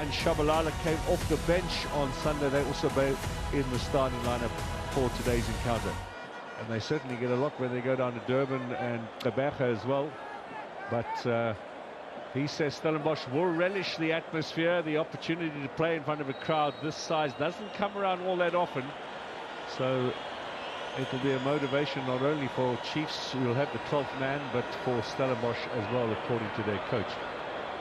and Shabalala came off the bench on Sunday. They also made in the starting lineup for today's encounter. And they certainly get a lot when they go down to Durban and Kaizer as well. But he says Stellenbosch will relish the atmosphere. The opportunity to play in front of a crowd this size doesn't come around all that often. So it will be a motivation not only for Chiefs, who will have the 12th man, but for Stellenbosch as well, according to their coach.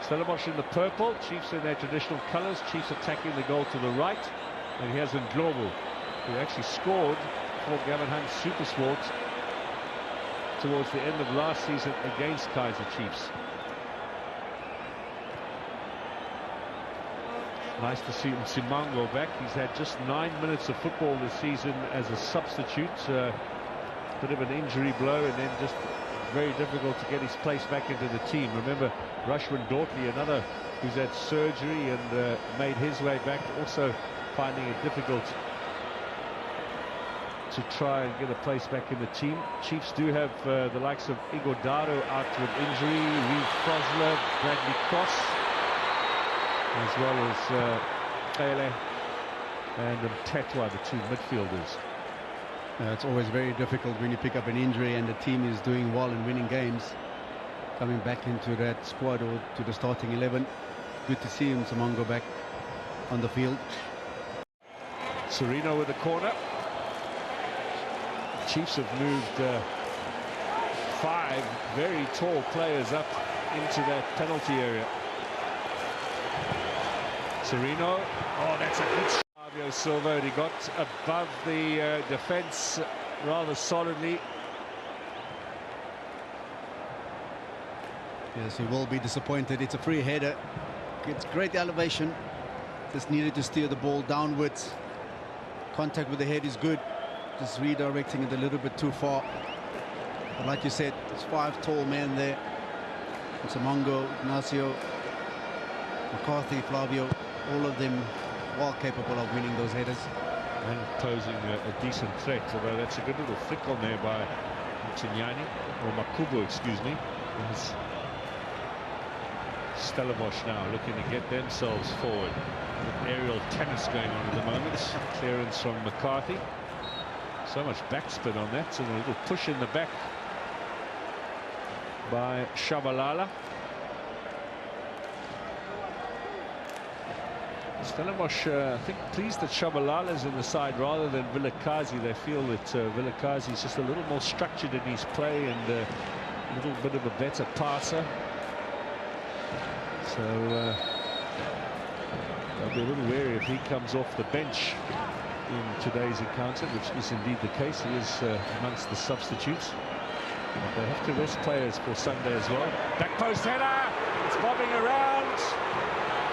Stellenbosch in the purple, Chiefs in their traditional colours. Chiefs attacking the goal to the right. And here's Ndlovu, who actually scored for Gavin Hunt's Supersport towards the end of last season against Kaizer Chiefs. Nice to see Msimango back. He's had just 9 minutes of football this season as a substitute. Bit of an injury blow, and then just very difficult to get his place back into the team. Remember, Rushman Dortley, another who's had surgery and made his way back, also finding it difficult to try and get a place back in the team. Chiefs do have the likes of Igodaro out with injury, Reeve Frosler, Bradley Cross, as well as Kele and Mtetwa, the two midfielders. It's always very difficult when you pick up an injury and the team is doing well and winning games. Coming back into that squad or to the starting 11. Good to see him, Msimango, back on the field. Sereno with the corner. Chiefs have moved 5 very tall players up into that penalty area. Sereno, oh, that's a good shot. Fabio Silva, and he got above the defence rather solidly. Yes, he will be disappointed. It's a free header. It's great elevation. Just needed to steer the ball downwards. Contact with the head is good. Just redirecting it a little bit too far. But like you said, there's 5 tall men there. Msimango, Ignacio, McCarthy, Flavio, all of them well capable of winning those headers. And posing a decent threat, although that's a good little flick on there by Mchinyani, or Makubu, excuse me. There's Stellenbosch now looking to get themselves forward. Aerial tennis going on at the moment. Clearance from McCarthy. So much backspin on that, and a little push in the back by Shabalala. Stellenbosch, I think, pleased that Shabalala's in the side rather than Vilakazi. They feel that Vilakazi is just a little more structured in his play and a little bit of a better passer. So they'll be a little wary if he comes off the bench in today's encounter, which is indeed the case. He is amongst the substitutes. But they have to rest players for Sunday as well. Back post header, it's bobbing around.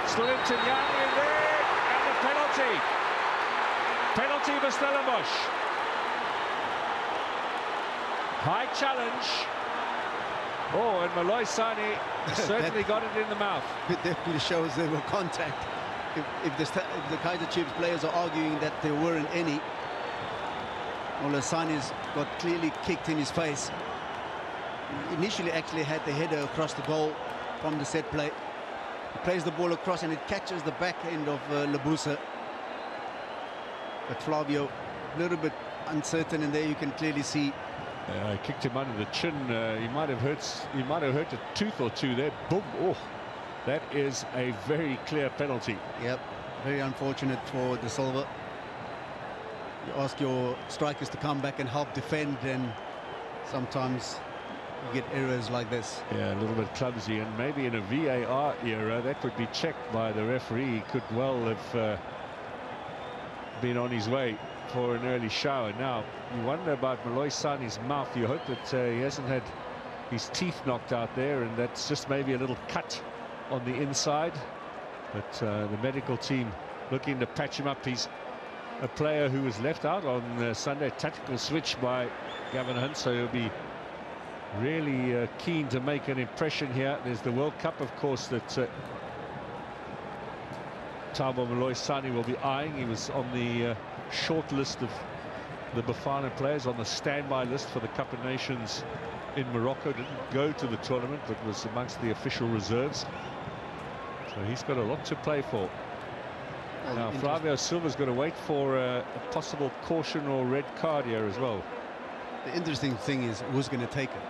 Slinton Young in there, and a penalty. Penalty for Stellenbosch. High challenge. Oh, and Malloy Sani certainly got it in the mouth. It definitely shows there were contact. If the Kaizer Chiefs players are arguing that there weren't any, Malloy Sani's got clearly kicked in his face. Initially actually had the header across the goal from the set play. He plays the ball across and it catches the back end of Lebusa. But Flavio, a little bit uncertain, and there you can clearly see. I kicked him under the chin. He might have hurt a tooth or two there. Boom! Oh, that is a very clear penalty. Yep, very unfortunate for De Silva. You ask your strikers to come back and help defend, and sometimes you get errors like this. Yeah, a little bit clumsy, and maybe in a VAR era that would be checked by the referee. He could well have been on his way for an early shower. Now, you wonder about Malloy Sani's mouth. You hope that he hasn't had his teeth knocked out there, and that's just maybe a little cut on the inside. But the medical team looking to patch him up. He's a player who was left out on Sunday, tactical switch by Gavin Hunt, so he'll be really keen to make an impression here. There's the World Cup, of course, that Thabo Malloy Sani will be eyeing. He was on the short list of the Bafana players, on the standby list for the Cup of Nations in Morocco. Didn't go to the tournament, but was amongst the official reserves. So he's got a lot to play for. Well, Now, Flavio Silva's got to wait for a possible caution or red card here as well. The interesting thing is who's going to take it.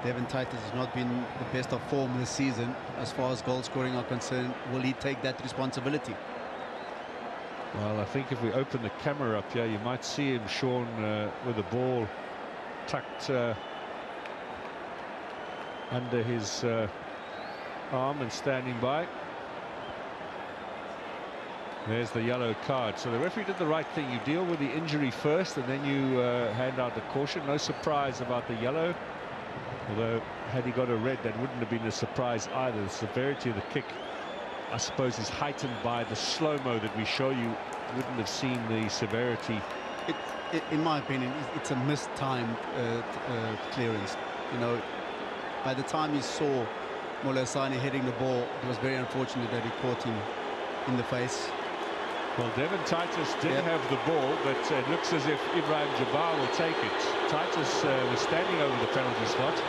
Devin Titus has not been the best of form this season as far as goal scoring are concerned. Will he take that responsibility? Well, I think if we open the camera up here, you might see him, Sean, with the ball tucked under his arm and standing by. There's the yellow card. So the referee did the right thing. You deal with the injury first and then you hand out the caution. No surprise about the yellow. Although, had he got a red, that wouldn't have been a surprise either. The severity of the kick, I suppose, is heightened by the slow-mo that we show you. Wouldn't have seen the severity. In my opinion, it's a mistimed clearance. You know, by the time he saw Molosani hitting the ball, it was very unfortunate that he caught him in the face. Well, Devin Titus did have the ball, but it looks as if Ibrahim Jabbar will take it. Titus was standing over the penalty spot.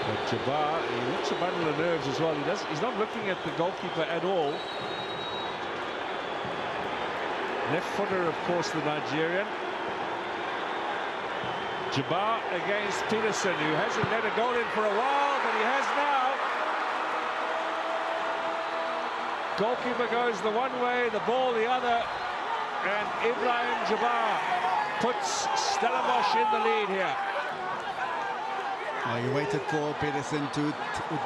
But Jabbar, he looks a bundle of nerves as well. He's not looking at the goalkeeper at all. Left footer, of course, the Nigerian. Jabbar against Peterson, who hasn't let a goal in for a while, but he has now. Goalkeeper goes the one way, the ball the other, and Ibrahim Jabbar puts Stellenbosch in the lead here. He waited for Peterson to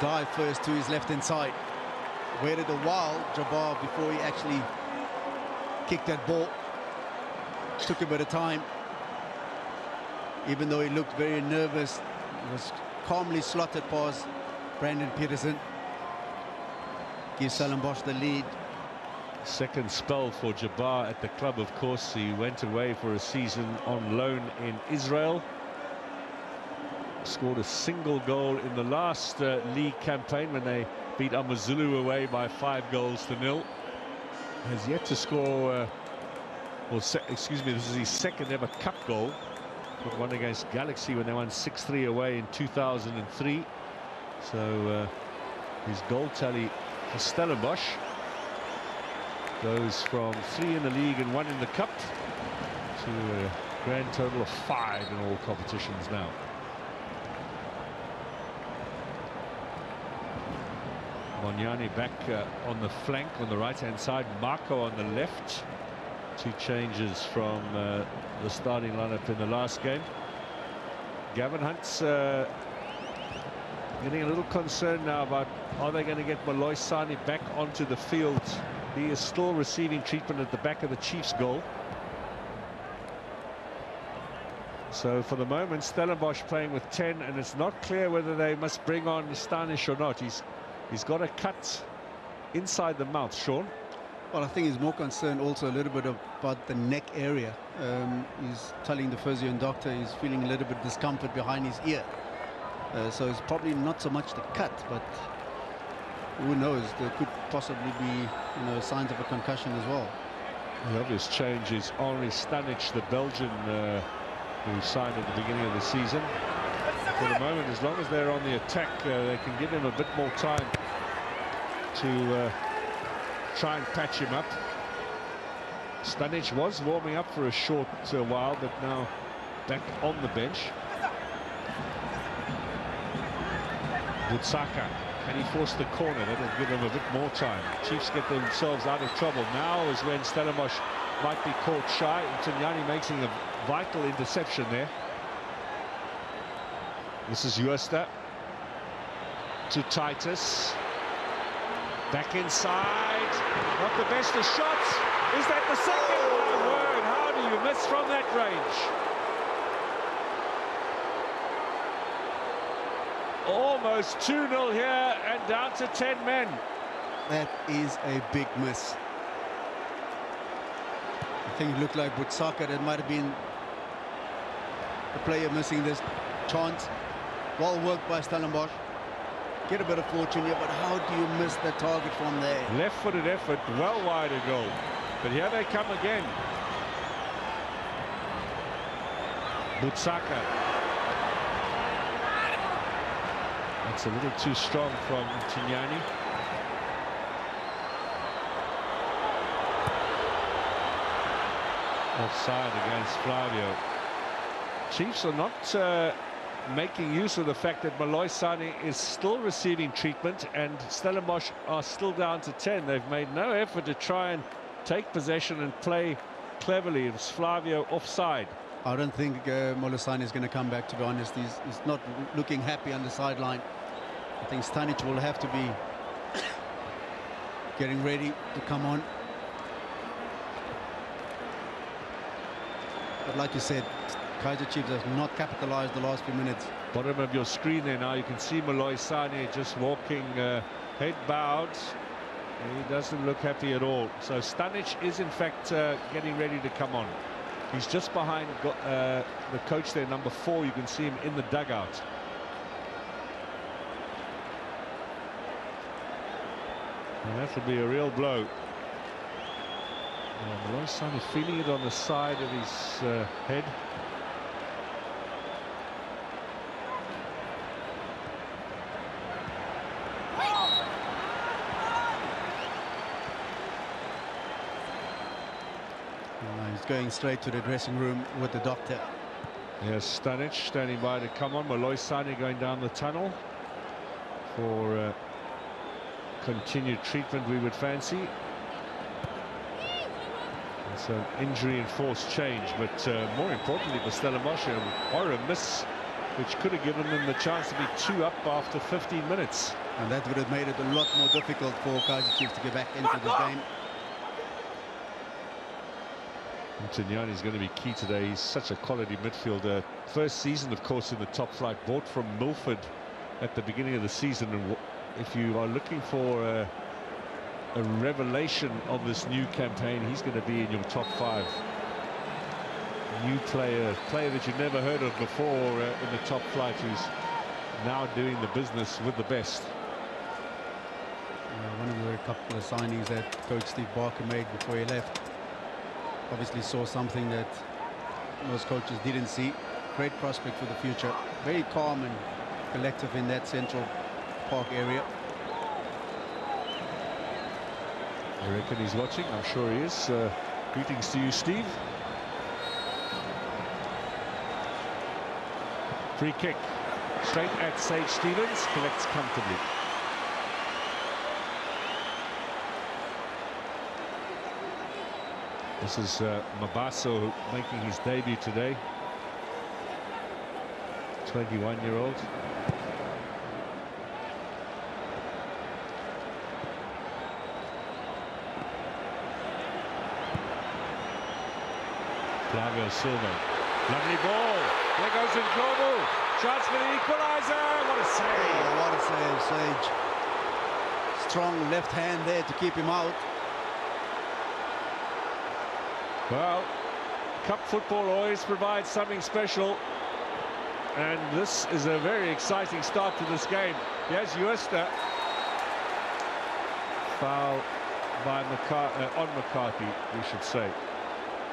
dive first to his left-hand side. Waited a while, Jabbar, before he actually kicked that ball. Took a bit of time. Even though he looked very nervous, he was calmly slotted past Brandon Peterson. Gives Stellenbosch the lead. Second spell for Jabbar at the club, of course. He went away for a season on loan in Israel. Scored a single goal in the last league campaign when they beat Amazulu away by 5-0. Has yet to score, excuse me, this is his second ever cup goal. Put one against Galaxy when they won 6-3 away in 2003. So his goal tally for Stellenbosch goes from 3 in the league and 1 in the cup to a grand total of 5 in all competitions now. Monyani back on the flank on the right-hand side, Marco on the left. 2 changes from the starting lineup in the last game. Gavin Hunt's getting a little concerned now about, are they going to get Molosani back onto the field? He is still receiving treatment at the back of the Chiefs' goal. So for the moment, Stellenbosch playing with 10, and it's not clear whether they must bring on Stanish or not. He's got a cut inside the mouth, Sean. Well, I think he's more concerned also a little bit about the neck area. He's telling the physio and doctor he's feeling a little bit discomfort behind his ear. So it's probably not so much the cut, but who knows? There could possibly be, signs of a concussion as well. The obvious change is Henri Stanic, the Belgian who signed at the beginning of the season. For the moment, as long as they're on the attack, they can give him a bit more time to try and patch him up. Stanic was warming up for a short while, but now back on the bench. Butsaka, can he force the corner? That'll give him a bit more time. Chiefs get themselves out of trouble. Now is when Stellenbosch might be caught shy, and Tignani making a vital interception there. This is Uesta to Titus. Back inside. Not the best of shots. Is that the second? My word, how do you miss from that range? Almost 2-0 here and down to 10 men. That is a big miss. I think it looked like Butsaka. That might have been the player missing this chance. Well worked by Stellenbosch. Get a bit of fortune here, but how do you miss the target from there? Left-footed effort, well wide of goal. But here they come again. Butsaka. That's a little too strong from Tignani. Offside against Flavio. Chiefs are not making use of the fact that Moloi Sane is still receiving treatment and Stellenbosch are still down to 10. They've made no effort to try and take possession and play cleverly. It's Flavio offside. I don't think Moloi Sane is going to come back, to be honest. He's not looking happy on the sideline. I think Stanic will have to be getting ready to come on. But like you said, Kaizer Chiefs has not capitalized the last few minutes. Bottom of your screen there now, you can see Moloi Sane just walking, head bowed. He doesn't look happy at all. So Stanic is in fact getting ready to come on. He's just behind the coach there, number 4. You can see him in the dugout. And that will be a real blow. Moloi Sane feeling it on the side of his head. He's going straight to the dressing room with the doctor. Yes, Stanic standing by to come on. Moloi Sane going down the tunnel for continued treatment, we would fancy. It's an injury-enforced change, but more importantly for Stellenbosch, a horror miss, which could have given them the chance to be 2 up after 15 minutes. And that would have made it a lot more difficult for Kaizer Chiefs to get back into this game. Mtanyani is going to be key today. He's such a quality midfielder. First season, of course, in the top flight, bought from Milford at the beginning of the season. And if you are looking for a revelation of this new campaign, he's going to be in your top 5. New player that you've never heard of before in the top flight, who's now doing the business with the best. One of the couple of signings that Coach Steve Barker made before he left. Obviously saw something that most coaches didn't see. Great prospect for the future. Very calm and collective in that central park area. I reckon he's watching. I'm sure he is. Greetings to you, Steve. Free kick. Straight at Sage Stevens. Collects comfortably. This is Mabaso making his debut today. 21-year-old. Flavio Silva. Lovely ball. There goes Nkomo. Chance for the equalizer. What a save. Oh, what a save, Sage. Strong left hand there to keep him out. Well, cup football always provides something special, and this is a very exciting start to this game. Yes, Uesta. Foul by on McCarthy, we should say.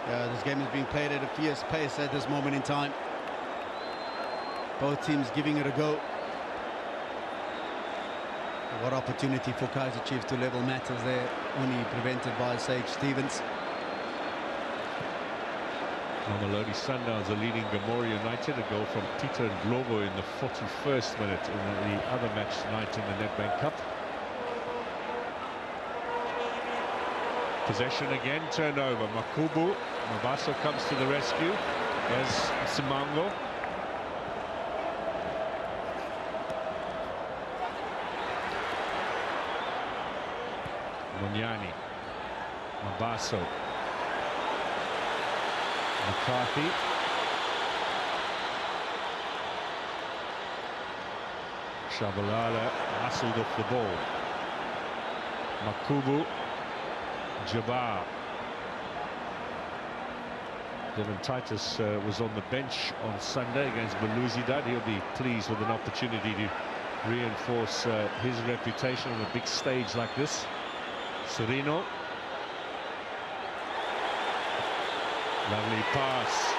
Yeah, this game is being played at a fierce pace at this moment in time. Both teams giving it a go. What opportunity for Kaizer Chiefs to level matters there, only prevented by Sage Stevens. Mamelodi Sundowns are leading Gomora United. A goal from Peter Globo in the 41st minute in the other match tonight in the Netbank Cup. Possession again, turnover. Makubu. Mabaso comes to the rescue. There's Simango. Munyani. Mabaso. McCarthy. Shabalala hustled off the ball. Makubu. Jabbar. Devon Titus was on the bench on Sunday against Belouizdad. He'll be pleased with an opportunity to reinforce his reputation on a big stage like this. Serino. Lovely pass.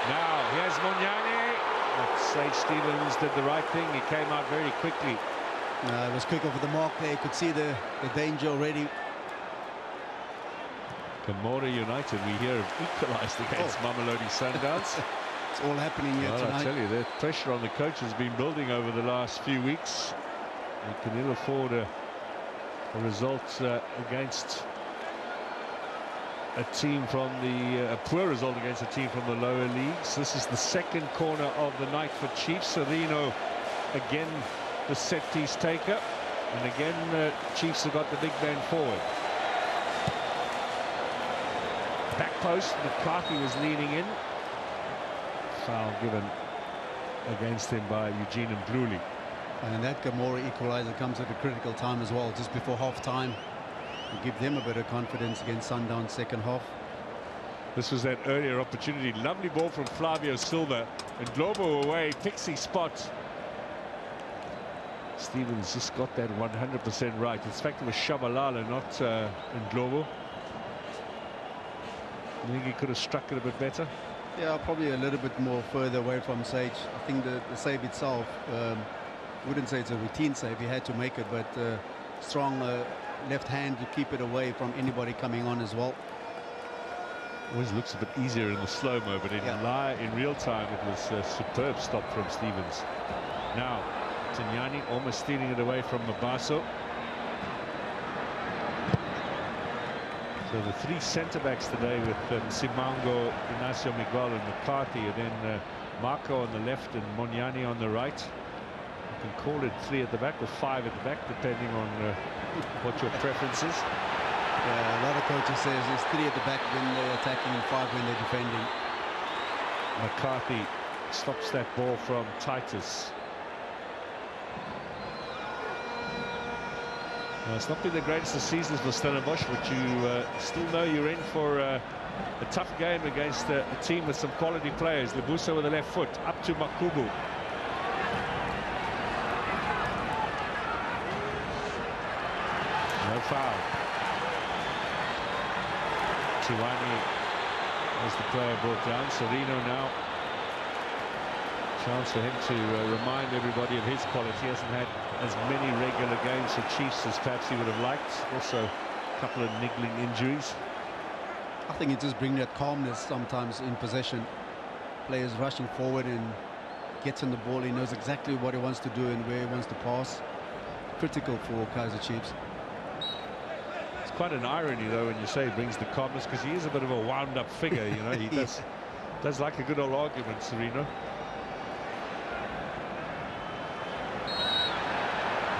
Now here's Munyani. But Sage Stevens did the right thing. He came out very quickly. It was quick over the mark there. You could see the danger already. Gamora United, we hear, have equalised against Mamelodi Sundowns. It's all happening here tonight. I tell you, the pressure on the coach has been building over the last few weeks. He can ill afford a result against a team from a poor result against a team from the lower leagues. This is the second corner of the night for Chiefs. Serino again the set piece taker, and again Chiefs have got the big man forward. Back post, McCarthy was leaning in. Foul given against him by Eugene and Bluli. And that Gamora equaliser comes at a critical time as well, just before half-time. Give them a bit of confidence against Sundown second half. This was that earlier opportunity. Lovely ball from Flavio Silva, and Globo away, pixie spot. Stevens just got that 100% right. In fact, it was Shabalala, not in Globo. I think he could have struck it a bit better. Yeah, probably a little bit more further away from Sage. I think the save itself, wouldn't say it's a routine save. He had to make it, but strong left hand to keep it away from anybody coming on as well. Always looks a bit easier in the slow-mo, but in real time it was a superb stop from Stevens. Now Tignani almost stealing it away from Mabaso. So the three centre-backs today with Simango, Inacio Miguel and McCarthy, and then Marco on the left and Moniani on the right. You can call it 3 at the back or 5 at the back, depending on what your preference is. Yeah, a lot of coaches say it's 3 at the back when they're attacking and 5 when they're defending. McCarthy stops that ball from Titus. Well, it's not been the greatest of seasons for Stellenbosch, but you still know you're in for a tough game against a team with some quality players. Lebusa with the left foot, up to Makubu. No foul. Tiwani was the player brought down. Serino now. Chance for him to remind everybody of his quality. He hasn't had as many regular games for Chiefs as perhaps he would have liked. Also a couple of niggling injuries. I think it just brings that calmness sometimes in possession. Players rushing forward and gets on the ball. He knows exactly what he wants to do and where he wants to pass. Critical for Kaizer Chiefs. It's quite an irony though when you say he brings the calmness, because he is a bit of a wound-up figure, you know. He does like a good old argument, Serino.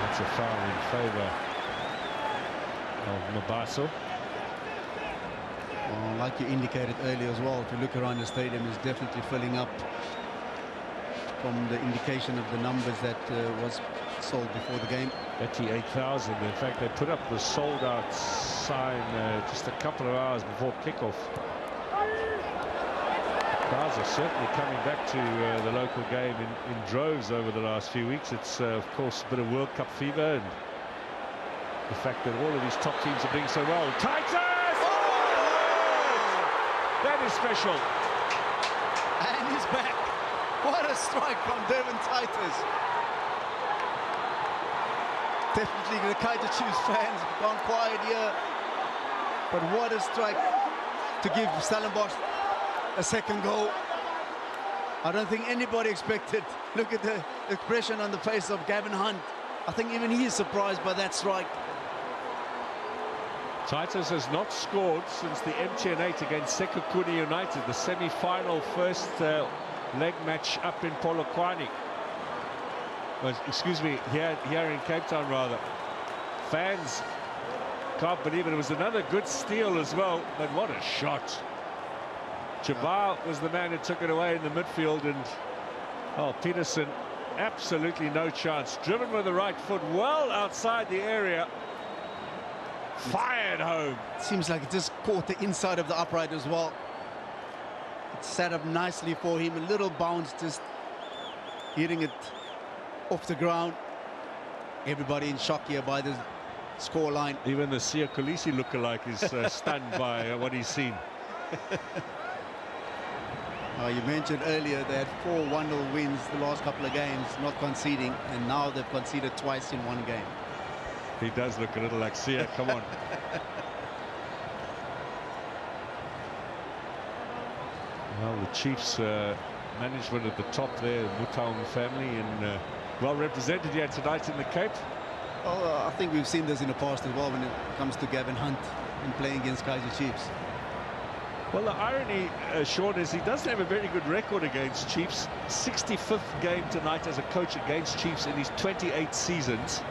That's a foul in favour of Mabaso. Well, like you indicated earlier as well, if you look around the stadium, it's definitely filling up from the indication of the numbers that was sold before the game. 38,000. In fact, they put up the sold-out sign just a couple of hours before kickoff. Crowds are certainly coming back to the local game in droves over the last few weeks. It's, of course, a bit of World Cup fever, and the fact that all of these top teams are doing so well. Titus! Oh! That is special. And he's back. What a strike from Devin Titus. Definitely the Kaizer Chiefs fans have gone quiet here. But what a strike to give Stellenbosch a second goal. I don't think anybody expected. Look at the expression on the face of Gavin Hunt. I think even he is surprised by that strike. Titus has not scored since the MTN8 against Sekhukhune United, the semi-final first leg match up in Polokwane. Well, excuse me, here in Cape Town rather. Fans can't believe it. It was another good steal as well, but what a shot. Jabbar was the man who took it away in the midfield, and Peterson, absolutely no chance. Driven with the right foot, well outside the area. Fired home. Seems like it just caught the inside of the upright as well. It set up nicely for him. A little bounce, just hitting it off the ground. Everybody in shock here by the scoreline. Even the Sia Kolisi lookalike is stunned by what he's seen. You mentioned earlier they had 4 1-0 wins the last couple of games, not conceding, and now they've conceded twice in one game. He does look a little like Sia. Come on. Well, the Chiefs management at the top there, Mutaung family, and well represented here tonight in the Cape. Oh, I think we've seen this in the past as well when it comes to Gavin Hunt and playing against Kaizer Chiefs. Well, the irony, Sean, is he doesn't have a very good record against Chiefs. 65th game tonight as a coach against Chiefs in his 28 seasons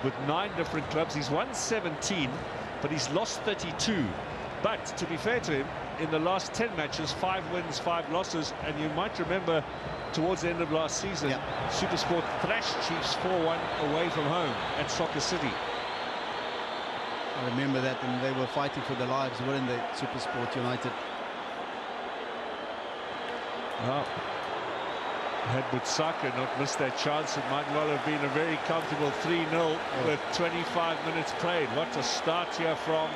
with 9 different clubs. He's won 17, but he's lost 32. But to be fair to him, in the last 10 matches, 5 wins, 5 losses, and you might remember towards the end of last season, SuperSport thrashed Chiefs 4-1 away from home at Soccer City. I remember that, and they were fighting for their lives, weren't they, SuperSport United? Well, had Butsaka not missed that chance, it might well have been a very comfortable 3-0 with 25 minutes played. What a start here from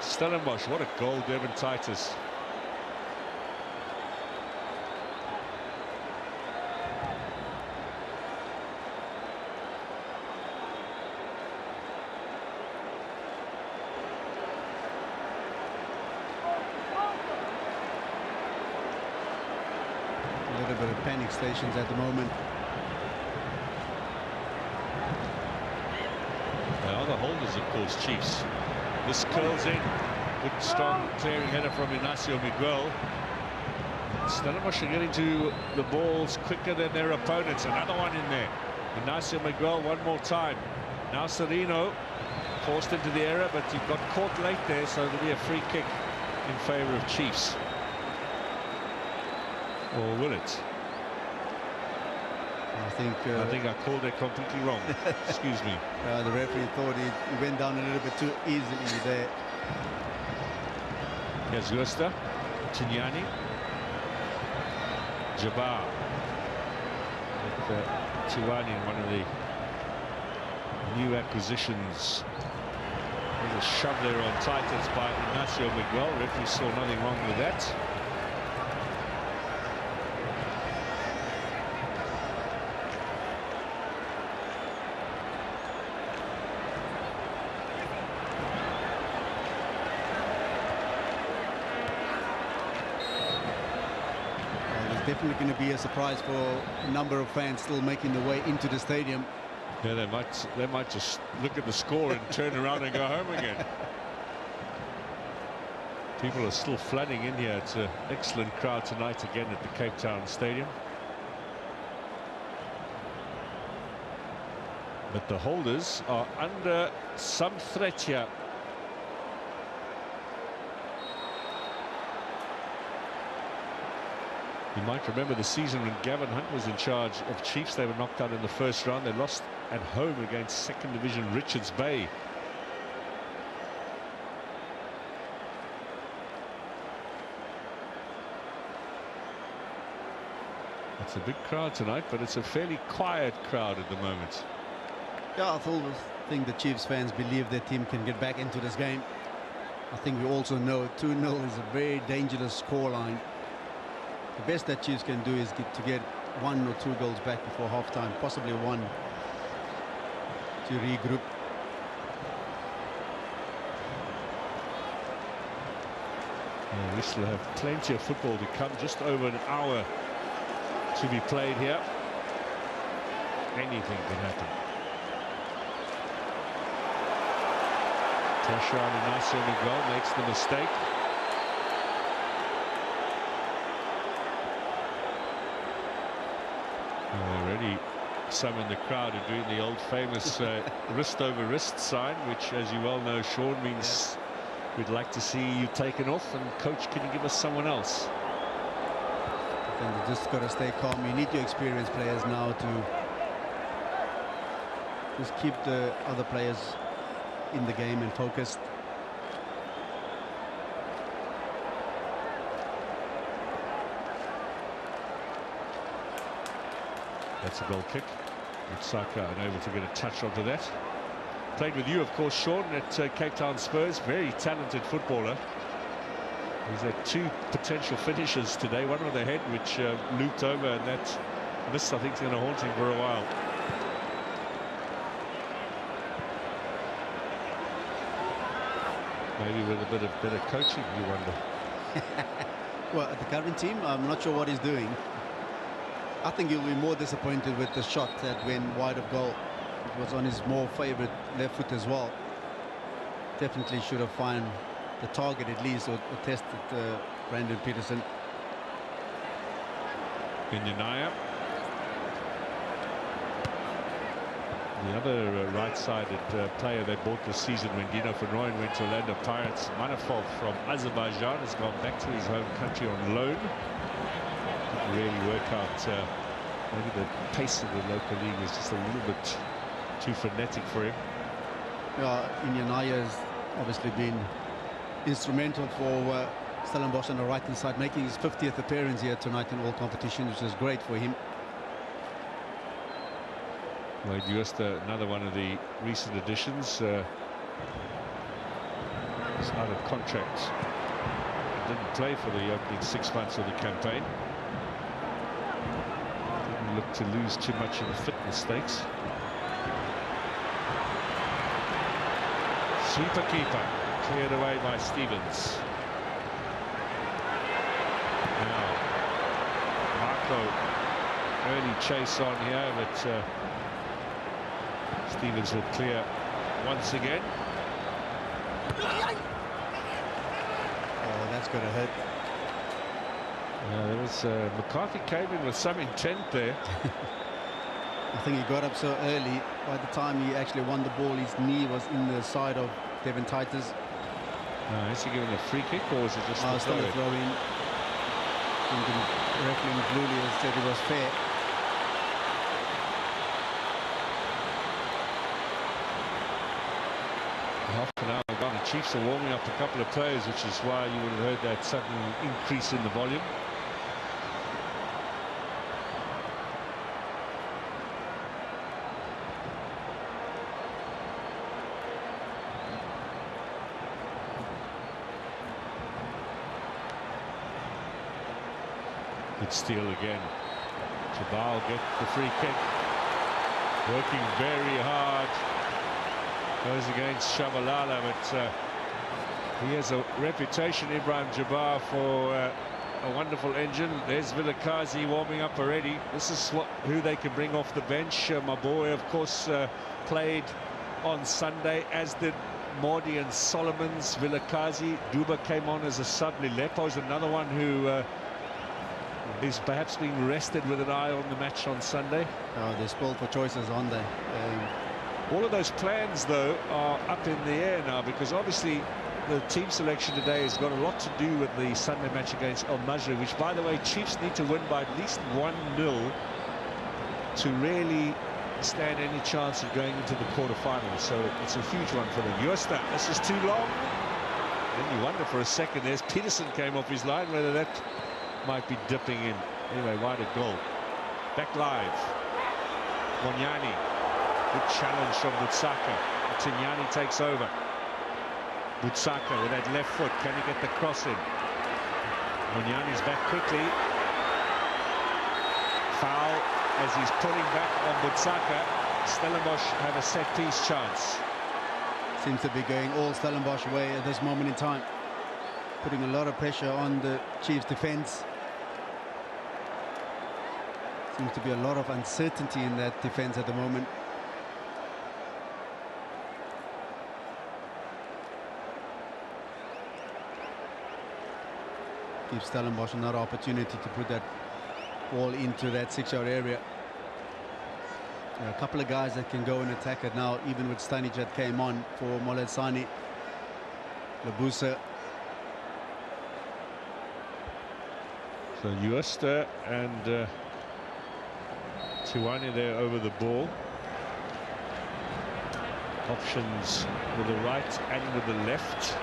Stellenbosch. What a goal, Devin Titus. A little bit of panic stations at the moment. Now the holders, of course, Chiefs. This curls in. Good, strong clearing header from Inacio Miguel. Stellenbosch are getting to the balls quicker than their opponents. Another one in there. Inacio Miguel one more time. Now Serino forced into the error, but he got caught late there, so there'll be a free kick in favour of Chiefs. Or will it? I think I called it completely wrong. Excuse me. The referee thought he went down a little bit too easily there. Here's Gusta, Tignani, Jabbar. With Tiwani, one of the new acquisitions. There's a shove there on Titus by Inacio Miguel. Referee saw nothing wrong with that. Definitely going to be a surprise for a number of fans still making their way into the stadium. Yeah, they might just look at the score and turn around and go home again. People are still flooding in here. It's an excellent crowd tonight again at the Cape Town Stadium. But the holders are under some threat here. You might remember the season when Gavin Hunt was in charge of Chiefs. They were knocked out in the first round. They lost at home against second division Richards Bay. It's a big crowd tonight, but it's a fairly quiet crowd at the moment. Yeah, I think the Chiefs fans believe their team can get back into this game. I think we also know 2-0 is a very dangerous scoreline. The best that Chiefs can do is to get 1 or 2 goals back before halftime, possibly 1 to regroup. Yeah, we still have plenty of football to come. Just over an hour to be played here. Anything can happen. Pressure on Inacio Miguel, makes the mistake. Already some in the crowd are doing the old famous wrist over wrist sign, which, as you well know, Sean, means we'd like to see you taken off, and coach, can you give us someone else? I think you just got to stay calm. You need your experienced players now to just keep the other players in the game and focused. That's a goal kick. Saka unable to get a touch onto that. Played with you, of course, Sean, at Cape Town Spurs. Very talented footballer. He's had 2 potential finishes today. One with the head, which looped over, and that miss, I think, is going to haunt him for a while. Maybe with a bit of better coaching, you wonder. Well, at the current team, I'm not sure what he's doing. I think he'll be more disappointed with the shot that went wide of goal. It was on his more favourite left foot as well. Definitely should have found the target at least, or tested Brandon Peterson. Inyanaya. The other right-sided player they bought this season when Dino van Rooyen went to Orlando Pirates, Manafov from Azerbaijan, has gone back to his home country on loan. Didn't really work out. Maybe the pace of the local league was just a little bit too frenetic for him. Inyanaya has obviously been instrumental for Stellenbosch on the right-hand side, making his 50th appearance here tonight in all competitions, which is great for him. Wade Joost, another one of the recent additions. He's out of contract. He didn't play for the opening 6 months of the campaign. Didn't look to lose too much in the fitness stakes. Sweeper keeper, cleared away by Stevens. Now, Marco, early chase on here, but Stevens will clear once again. Oh, that's going to hurt. There was McCarthy came in with some intent there. I think he got up so early. By the time he actually won the ball, his knee was in the side of Devin Titus. Is he given a free kick, or is it just a still a throw-in? Referee Blue said it was fair. Half an hour gone. The Chiefs are warming up a couple of players, which is why you would have heard that sudden increase in the volume. Good steal again. Jabal get the free kick. Working very hard. Goes against Shabalala, but he has a reputation, Ibrahim Jabbar, for a wonderful engine. There's Vilakazi warming up already. This is who they can bring off the bench. My boy, of course, played on Sunday, as did Mordi and Solomons. Vilakazi, Duba came on as a sub. Lilepo's another one who is perhaps being rested with an eye on the match on Sunday. Oh, they're spoiled for choices, aren't they? All of those plans, though, are up in the air now, because obviously the team selection today has got a lot to do with the Sunday match against Al Masri, which, by the way, Chiefs need to win by at least 1-0 to really stand any chance of going into the quarterfinals. So it's a huge one for them. Joost, this is too long. Then you wonder for a second, there's Peterson came off his line, whether that might be dipping in. Anyway, wide of goal. Back live. Monyani. Good challenge from Butsaka. Tignani takes over. Butsaka with that left foot. Can he get the cross in? Monyani's back quickly. Foul as he's pulling back on Butsaka. Stellenbosch have a set-piece chance. Seems to be going all Stellenbosch way at this moment in time. Putting a lot of pressure on the Chiefs' defence. Seems to be a lot of uncertainty in that defence at the moment. Gives Stellenbosch another opportunity to put that ball into that 6-yard area. There are a couple of guys that can go and attack it now, even with Stanic that came on for Mohamed Sani. Labusa. So Joost and Tiwani there over the ball. Options with the right and with the left.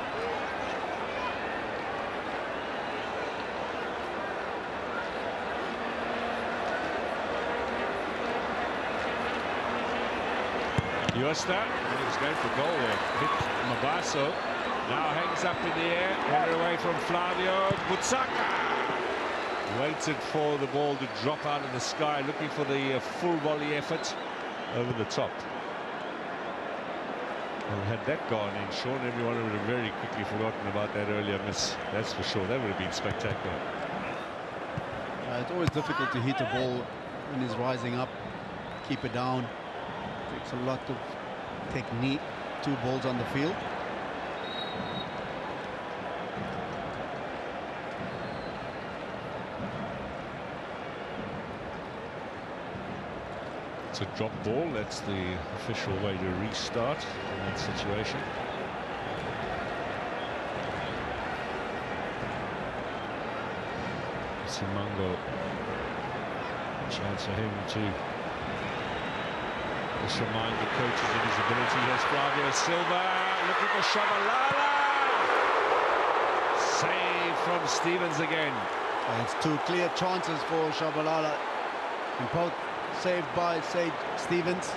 Joost, he was going for goal there. Hit Mabaso. Now hangs up in the air. Header away from Flavio. Butsaka waited for the ball to drop out of the sky, looking for the full volley effort over the top. Well, had that gone in, Sean, everyone would have very quickly forgotten about that earlier miss. That's for sure. That would have been spectacular. It's always difficult to hit a ball when he's rising up, keep it down. It takes a lot of technique. 2 balls on the field. It's a drop ball. That's the official way to restart in that situation. Simango, chance for him to just remind the coaches of his ability. Here's Flavio Silva looking for Shabalala. Save from Stevens again. And it's 2 clear chances for Shabalala. And both saved by Sage Stevens.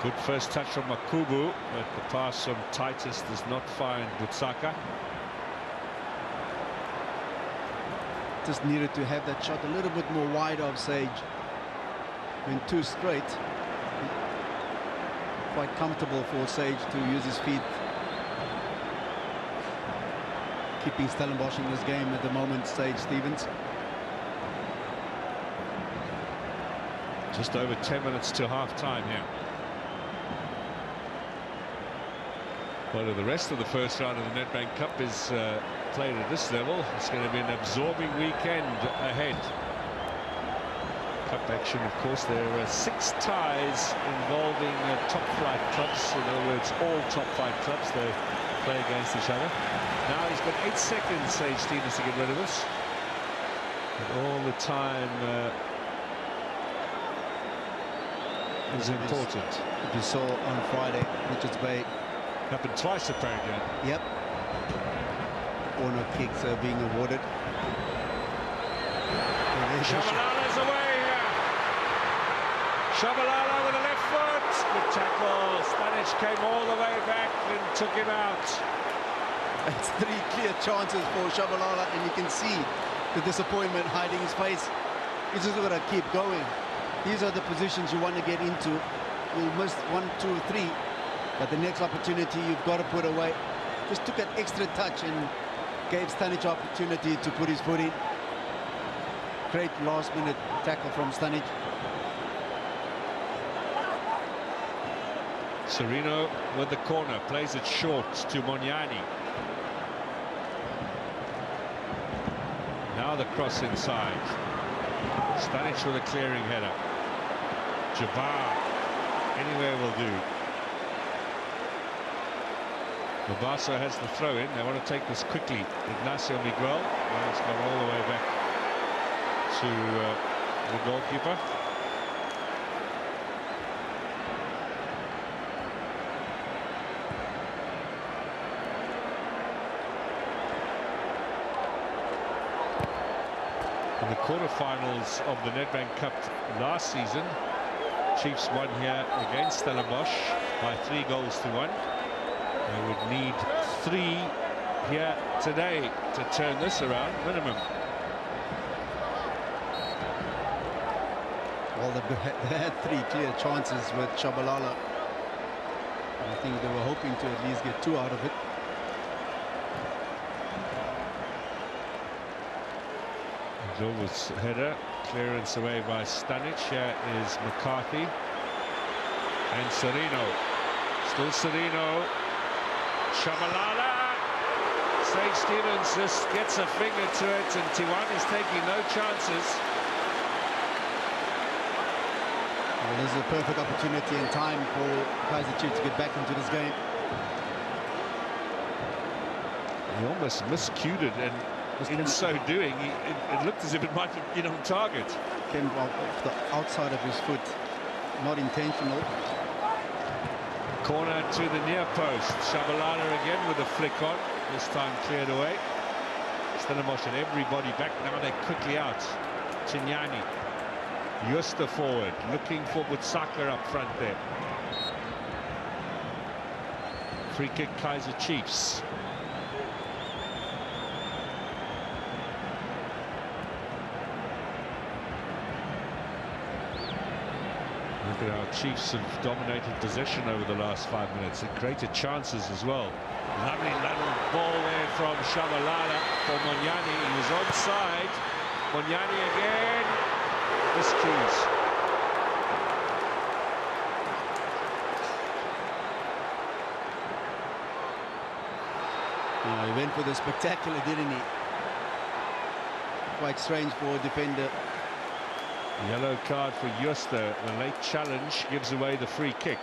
Good first touch from Makubu, but the pass from Titus does not find Butsaka. Just needed to have that shot a little bit more wide of Sage. Went too straight. Quite comfortable for Sage to use his feet. Keeping Stellenbosch in this game at the moment, Sage Stevens. Just over 10 minutes to half-time here. Well, the rest of the first round of the Netbank Cup is played at this level. It's going to be an absorbing weekend ahead. Cup action, of course. There are 6 ties involving top-flight clubs. In other words, all top-flight clubs. They play against each other. Now he's got 8 seconds, Sage Stevens, to get rid of us. And all the time is important. If you saw on Friday, Richards Bay. Happened twice, apparently. Yep. Corner kicks are being awarded. Shabalala's away here. Shabalala with a left foot. Good tackle. Stanic came all the way back and took him out. It's 3 clear chances for Shabalala, and you can see the disappointment hiding his face. He's just going to keep going. These are the positions you want to get into. You'll miss 1, 2, 3. But the next opportunity you've got to put away. Just took an extra touch and gave Stanic opportunity to put his foot in. Great last-minute tackle from Stanic. Serino with the corner, plays it short to Moniani. Now the cross inside. Stanic with a clearing header. Jabbar, anywhere will do. Mabaso has the throw in. They want to take this quickly. Ignacio Miguel. Now it's gone all the way back to the goalkeeper. In the quarterfinals of the Netbank Cup last season, Chiefs won here against Stellenbosch by 3 goals to 1. They would need 3 here today to turn this around, minimum. Well, they had 3 clear chances with Shabalala. I think they were hoping to at least get 2 out of it. Jova's header, clearance away by Stanic. Here is McCarthy and Serino. Still Serino. Shabalala. Sage Stevens just gets a finger to it, and Tiwan is taking no chances. Well, this is a perfect opportunity and time for Kaizer Chiefs to get back into this game. He almost miscued it, and in so doing, it looked as if it might have been on target. Came off the outside of his foot, not intentional. Corner to the near post. Shabalala again with a flick on. This time cleared away. Stellenbosch and everybody back. Now they're quickly out. Chinyani. Justa forward. Looking for Butsaka up front there. Free kick, Kaizer Chiefs. Look at how Chiefs have dominated possession over the last 5 minutes and created chances as well. Lovely little ball there from Shabalala for Moniani. He was onside. Monyani again. Miscues. Oh, he went for the spectacular, didn't he? Quite strange for a defender. Yellow card for Juster. The late challenge gives away the free kick.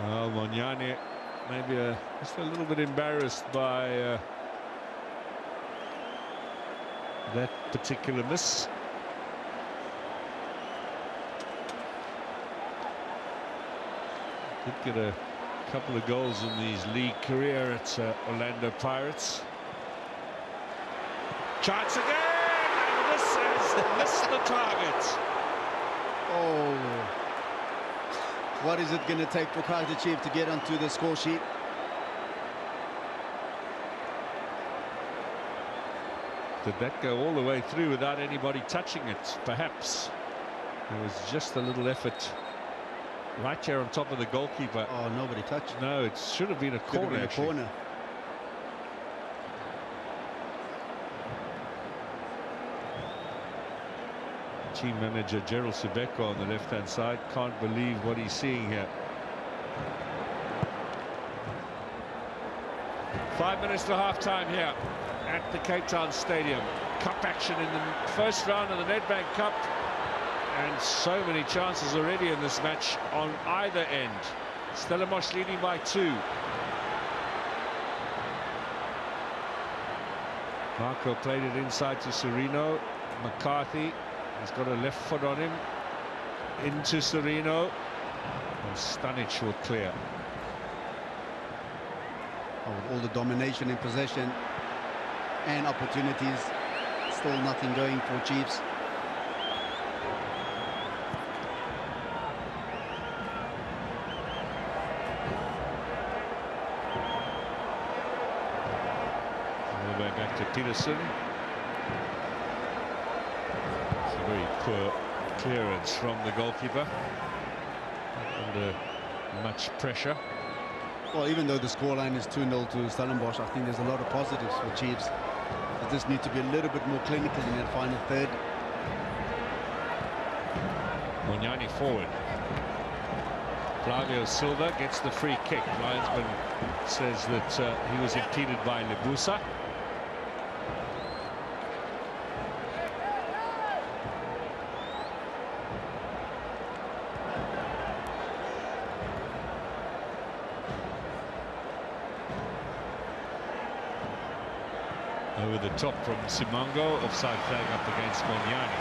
Well, Monyani maybe just a little bit embarrassed by that particular miss. Did get a couple of goals in his league career at Orlando Pirates. Chance again, and this has missed the target. Oh, what is it going to take for Kaizer Chiefs to get onto the score sheet? Did that go all the way through without anybody touching it? Perhaps. There was just a little effort right here on top of the goalkeeper. Oh, nobody touched. No, it should have been a corner. Corner. Team manager Gerald Subeko on the left-hand side can't believe what he's seeing here. 5 minutes to half-time here at the Cape Town Stadium. Cup action in the first round of the Netbank Cup, and so many chances already in this match on either end. Stellenbosch leading by 2. Marco played it inside to Serino. McCarthy has got a left foot on him. Into Serino. And Stanic will clear. Oh, with all the domination in possession and opportunities, still nothing going for Chiefs. All the way back to Peterson. It's a very poor clearance from the goalkeeper. Under much pressure. Well, even though the scoreline is 2-0 to Stellenbosch, I think there's a lot of positives for Chiefs. They just need to be a little bit more clinical in that final third. Monyani forward. Flavio Silva gets the free kick. Linesman says that he was impeded by Lebusa. Over the top from Simango, offside flag up against Monyani.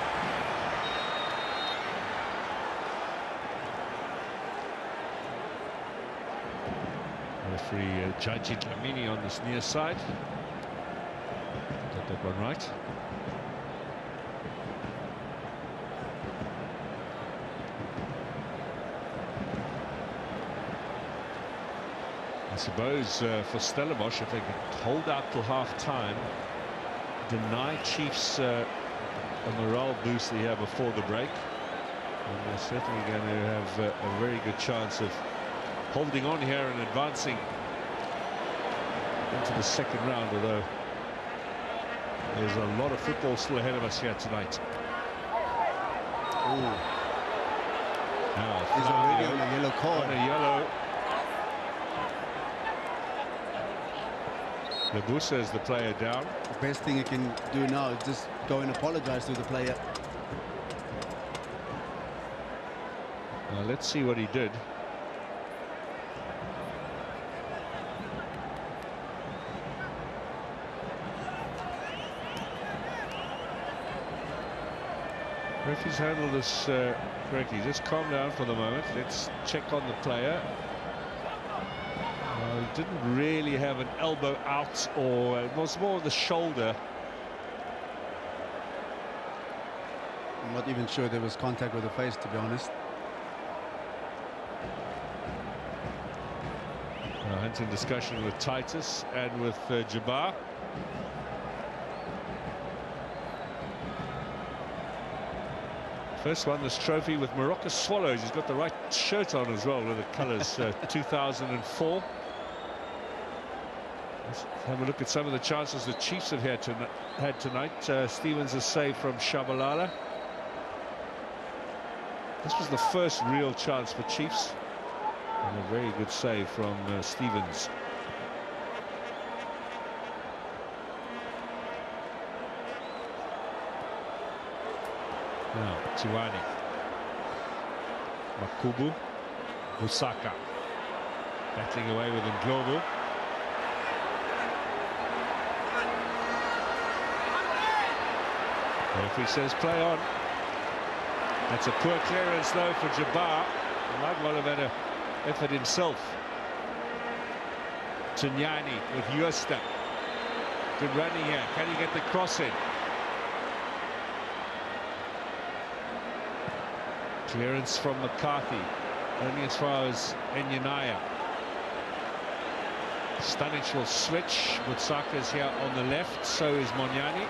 Referee Jaji Dlamini on this near side. Got that one right. I suppose for Stellenbosch, if they could hold out till half-time, deny Chiefs a morale boost here before the break, and they're certainly going to have a very good chance of holding on here and advancing into the second round, although there's a lot of football still ahead of us here tonight. Oh, Now, he's already on a yellow card. on a yellow. Lebusa is the player down. The best thing he can do now is just go and apologize to the player. Now let's see what he did. Referee's handled this correctly. Just calm down for the moment. Let's check on the player. He didn't really have an elbow out, or it was more the shoulder. I'm not even sure there was contact with the face, to be honest. Hunt in discussion with Titus and with Jabbar. First won this trophy with Morocco Swallows. He's got the right shirt on as well with the colours 2004. Let's have a look at some of the chances the Chiefs have had tonight. Stevens a save from Shabalala. This was the first real chance for Chiefs, and a very good save from Stevens. Now Tiwani, Makubu, Busaka battling away with Ndlovu. Referee says play on. That's a poor clearance though for Jabbar. He might well have had an effort himself. Tunyani with Yusta. Good running here. Can he get the cross in? Clearance from McCarthy. Only as far as Enyanaya. Stanic will switch. Butsaka's here on the left. So is Monyani.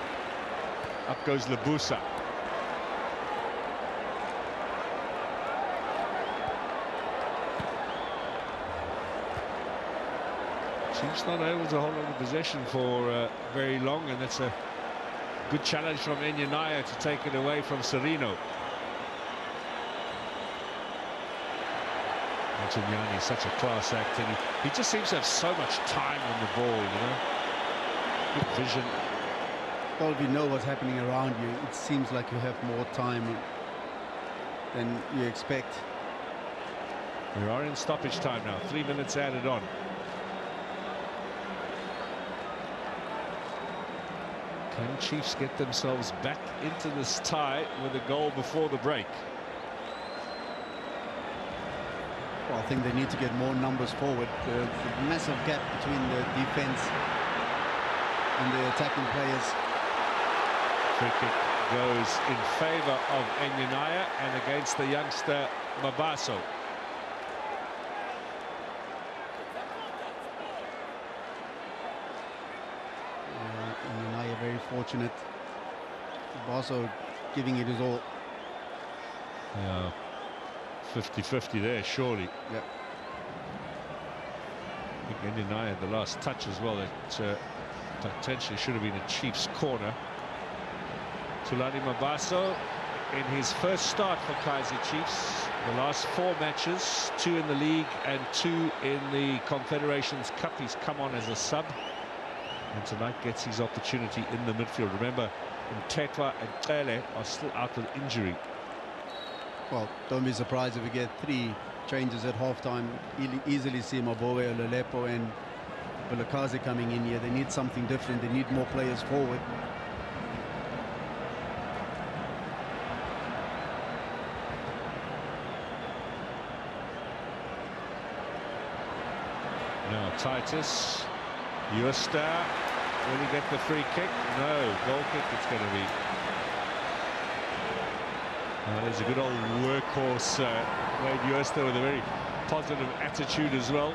Up goes Lebusa. Chiefs not able to hold on to possession for very long, and that's a good challenge from Enyanaya to take it away from Serino. Tunyani, such a class act, and he just seems to have so much time on the ball, you know. Good vision. Well, if you know what's happening around you, it seems like you have more time than you expect. We are in stoppage time now, 3 minutes added on. Can Chiefs get themselves back into this tie with a goal before the break? Well, I think they need to get more numbers forward. The massive gap between the defense and the attacking players. Free kick goes in favor of Enyanaya and against the youngster Mabaso. Enyanaya very fortunate. Mabaso giving it his all. Yeah. 50-50 there, surely. Yep. I think Enyanaya had the last touch as well. It potentially should have been a Chiefs corner. Tulani Mabaso in his first start for Kaizer Chiefs. The last 4 matches, 2 in the league and 2 in the Confederations Cup. He's come on as a sub, and tonight gets his opportunity in the midfield. Remember, Mtetwa and Tele are still out with injury. Well, don't be surprised if we get 3 changes at halftime. Easily see Maboe, Lelepo and Bulakazi coming in here. They need something different. They need more players forward. Now Titus, Yusta, will he get the free kick? No, goal kick it's going to be. There's a good old workhorse, Wade Yusta, with a very positive attitude as well.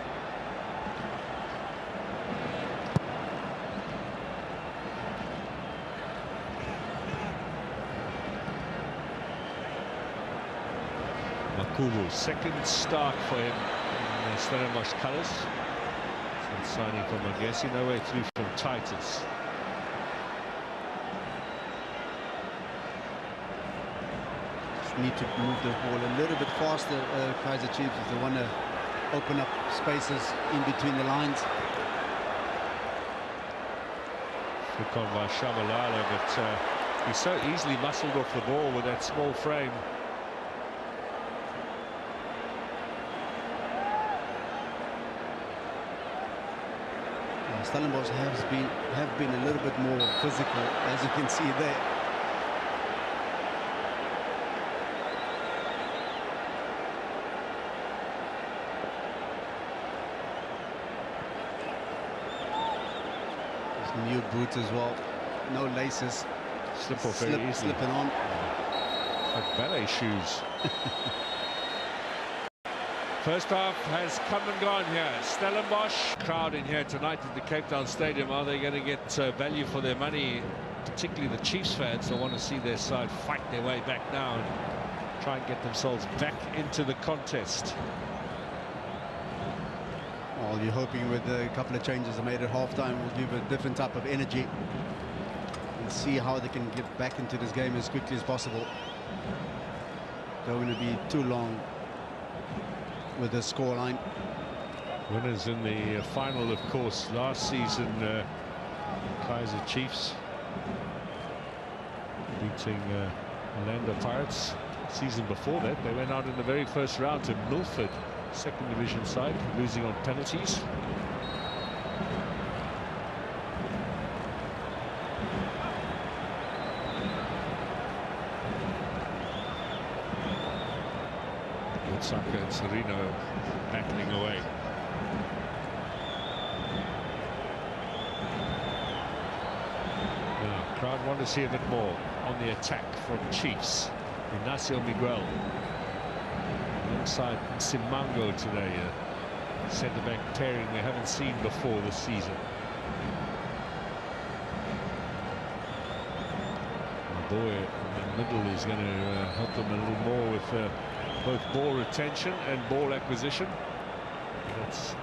Makubu, second start for him in the Stellenbosch colours. Signing from Magesi, no way through from Titus. Need to move the ball a little bit faster, Kaizer Chiefs, if they want to open up spaces in between the lines. Flick on by Shabalala, but he's so easily muscled off the ball with that small frame. Stellenbosch have been a little bit more physical, as you can see there. New boots as well, no laces, Slip off very easily. Slipping on. Like ballet shoes. First half has come and gone here. Stellenbosch crowd in here tonight at the Cape Town Stadium. Are they going to get value for their money? Particularly the Chiefs fans that want to see their side fight their way back now and try and get themselves back into the contest. Well, you're hoping with a couple of changes they made at halftime will give a different type of energy and see how they can get back into this game as quickly as possible. Don't want to be too long with the scoreline. Winners in the final, of course, last season, Kaizer Chiefs beating Orlando Pirates. Season before that, they went out in the very first round to Milford, second division side, losing on penalties. Saka and Serino battling away. Now, crowd want to see a bit more on the attack from Chiefs. Ignacio Miguel alongside Simango today, centre-back pairing we haven't seen before this season. The boy in the middle is going to help them a little more with both ball retention and ball acquisition. That's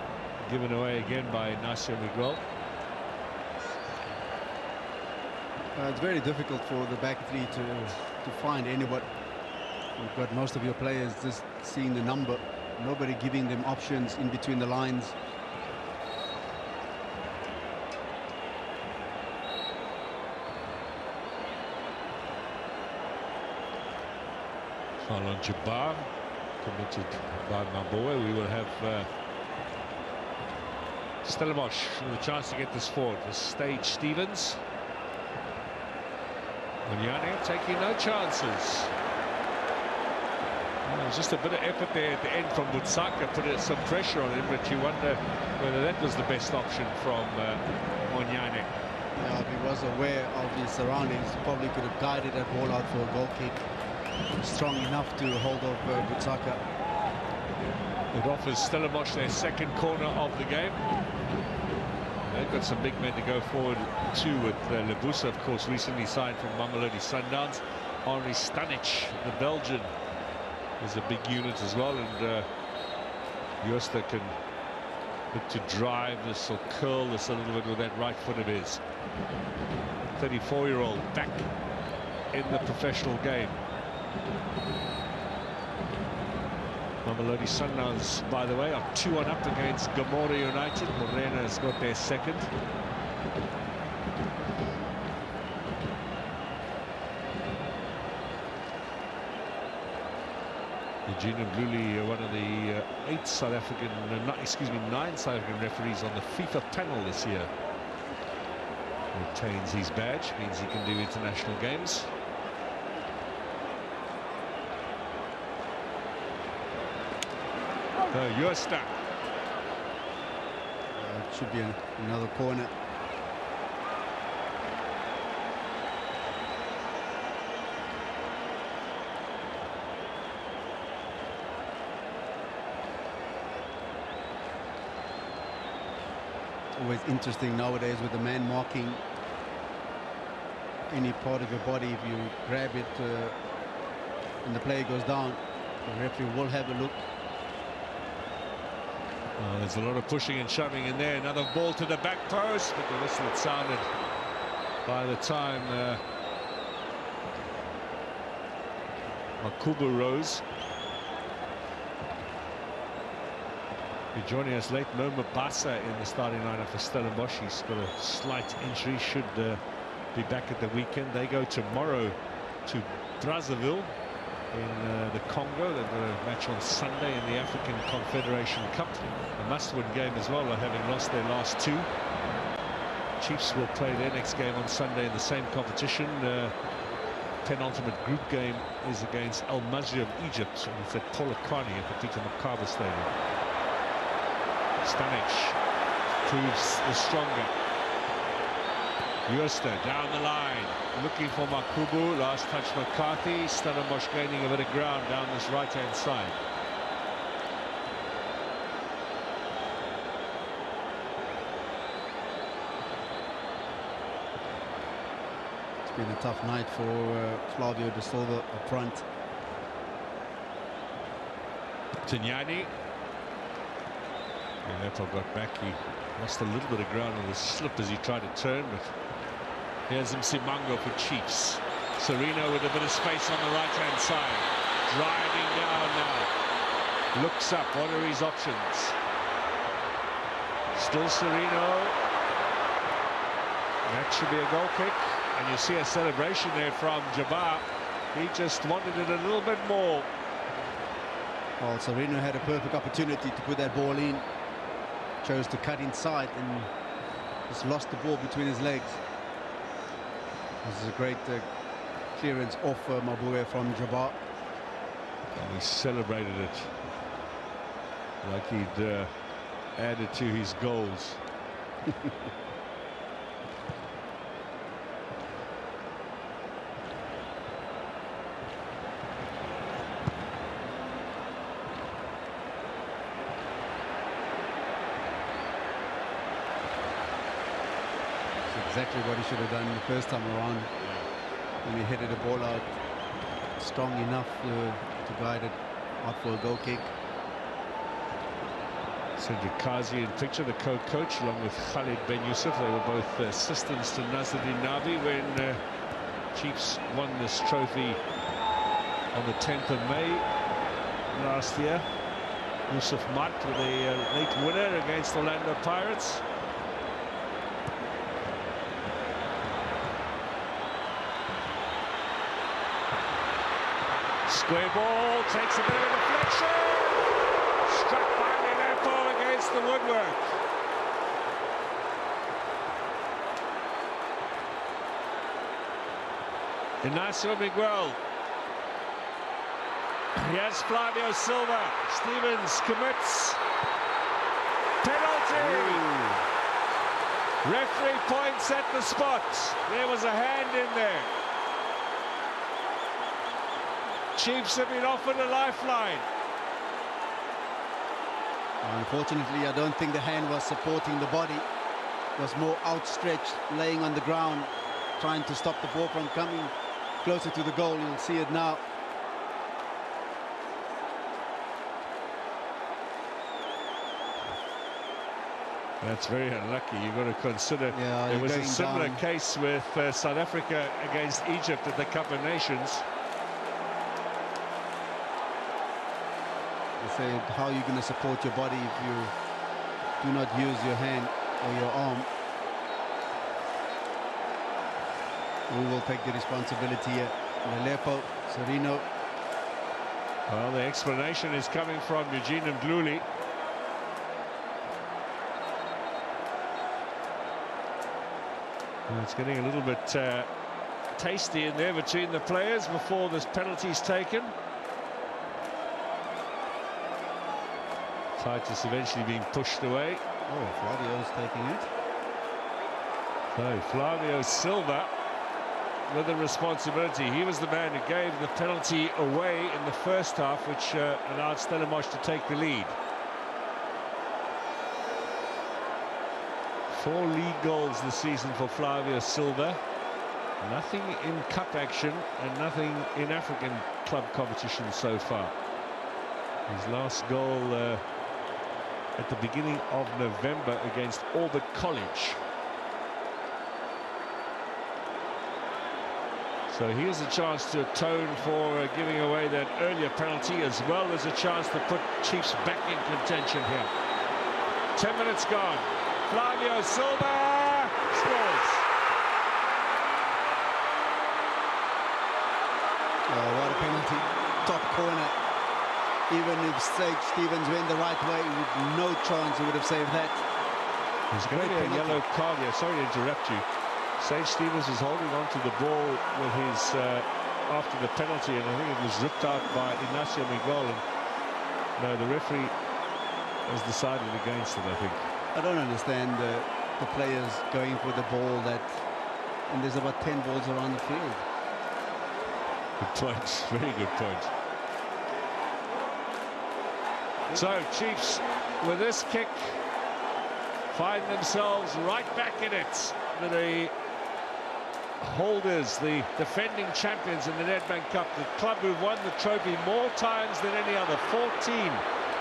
given away again by Ignacio Miguel. It's very difficult for the back three to find anyone. You've got most of your players just seeing the number, nobody giving them options in between the lines. Foul on Jabbar, committed by Maboe. We will have Stellenbosch with a chance to get this forward for Stage Stevens. Onyane taking no chances. Well, there's just a bit of effort there at the end from Butsaka, put some pressure on him, but you wonder whether that was the best option from Onyane. Yeah, if he was aware of his surroundings, he probably could have guided that ball out for a goal kick. Strong enough to hold off Butsaka. It offers Stellenbosch their second corner of the game. They've got some big men to go forward too, with Lebusa, of course, recently signed from Mamelodi Sundowns. Henri Stanic, the Belgian, is a big unit as well, and Jooste can look to drive this or curl this a little bit with that right foot of his. 34-year-old back in the professional game. Mamelodi Sundowns, by the way, are 2-1 up against Gomora United. Morena has got their second. Eugene Mluli, one of the 9 South African referees on the FIFA panel this year, retains his badge, means he can do international games. Jooste. It should be another corner. Always interesting nowadays with the man marking any part of your body. If you grab it and the player goes down, the referee will have a look. There's a lot of pushing and shoving in there. Another ball to the back post, but the whistle had sounded by the time Makubu rose. Joining us late, Mo Mabasa in the starting lineup for Stellenbosch. He's got a slight injury, should be back at the weekend. They go tomorrow to Brazzaville in the Congo. They've got a match on Sunday in the African Confederation Cup, a must-win game as well, having lost their last 2. Chiefs will play their next game on Sunday in the same competition. Penultimate group game is against Al Masry of Egypt, and it's at Polokwane at the Peter Mokaba Stadium. Stanic proves the stronger. Jooste down the line, looking for Makubu. Last touch McCarthy. Stellenbosch gaining a bit of ground down this right-hand side. It's been a tough night for Flavio de Silva up front. Tignani. Leopold got back. He lost a little bit of ground on the slip as he tried to turn, but here's Msimango for Chiefs. Sereno with a bit of space on the right-hand side. Driving down now. Looks up. What are his options? Still Sereno. That should be a goal kick. And you see a celebration there from Jabbar. He just wanted it a little bit more. Well, Sereno had a perfect opportunity to put that ball in. Chose to cut inside and just lost the ball between his legs. This is a great clearance off Mabue from Jabbar. And he celebrated it like he'd added to his goals. Exactly what he should have done the first time around, when he headed the ball out strong enough to guide it out for a goal kick. Cedric Kazi in picture, the co-coach, along with Khalid Ben Yusuf. They were both assistants to Nasruddin Nabi when Chiefs won this trophy on the 10th of May last year. Yusuf Mat with a late winner against Orlando Pirates. Square ball, takes a bit of a deflection. Struck by Leopold against the woodwork. Inacio Miguel. Yes, Flavio Silva. Stevens commits. Penalty. Ooh. Referee points at the spot. There was a hand in there. Chiefs have been offered a lifeline. Unfortunately, I don't think the hand was supporting the body. It was more outstretched, laying on the ground, trying to stop the ball from coming closer to the goal. You'll see it now. That's very unlucky. You've got to consider there was a similar case with South Africa against Egypt at the Cup of Nations. They say, how are you going to support your body if you do not use your hand or your arm? We will take the responsibility here. Leopold, Sereno. Well, the explanation is coming from Eugene Mdluli. It's getting a little bit tasty in there between the players before this penalty's taken. Titus eventually being pushed away. Oh, Flavio's taking it. So Flavio Silva with the responsibility. He was the man who gave the penalty away in the first half, which allowed Stellenbosch to take the lead. 4 league goals this season for Flavio Silva. Nothing in cup action and nothing in African club competition so far. His last goal at the beginning of November against Orbit College. So here's a chance to atone for giving away that earlier penalty, as well as a chance to put Chiefs back in contention here. 10 minutes gone. Flavio Silva scores. Oh, what a penalty. Top corner. Even if Sage Stevens went the right way, with no chance he would have saved that. There's going to be a yellow card here. Sorry to interrupt you. Sage Stevens was holding on to the ball with his after the penalty, and I think it was ripped out by Inacio Miguel. And no, the referee has decided against it, I think. I don't understand the players going for the ball and there's about 10 balls around the field. Good point. Very good point. So Chiefs, with this kick, find themselves right back in it. The holders, the defending champions in the Nedbank Cup, the club who've won the trophy more times than any other, 14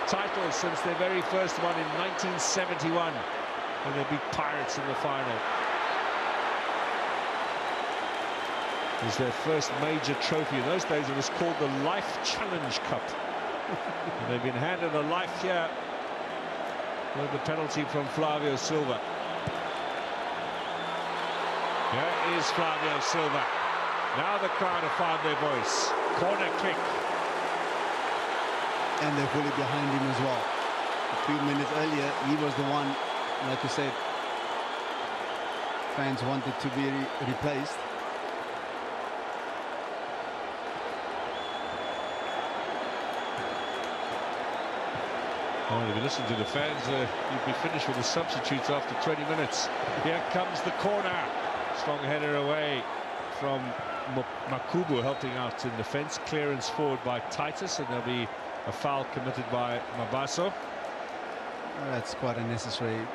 title since their very first one in 1971, when they beat Pirates in the final. It was their first major trophy. In those days, it was called the Life Challenge Cup. And they've been handed a life here with the penalty from Flavio Silva. Here is Flavio Silva. Now the crowd have found their voice. Corner kick. And they're fully behind him as well. A few minutes earlier, he was the one, like you said, fans wanted to be replaced. Oh, if you listen to the fans, you'd be finished with the substitutes after 20 minutes. Here comes the corner. Strong header away from Makubu, helping out in defence. Clearance forward by Titus, and there'll be a foul committed by Mabaso. That's quite unnecessary.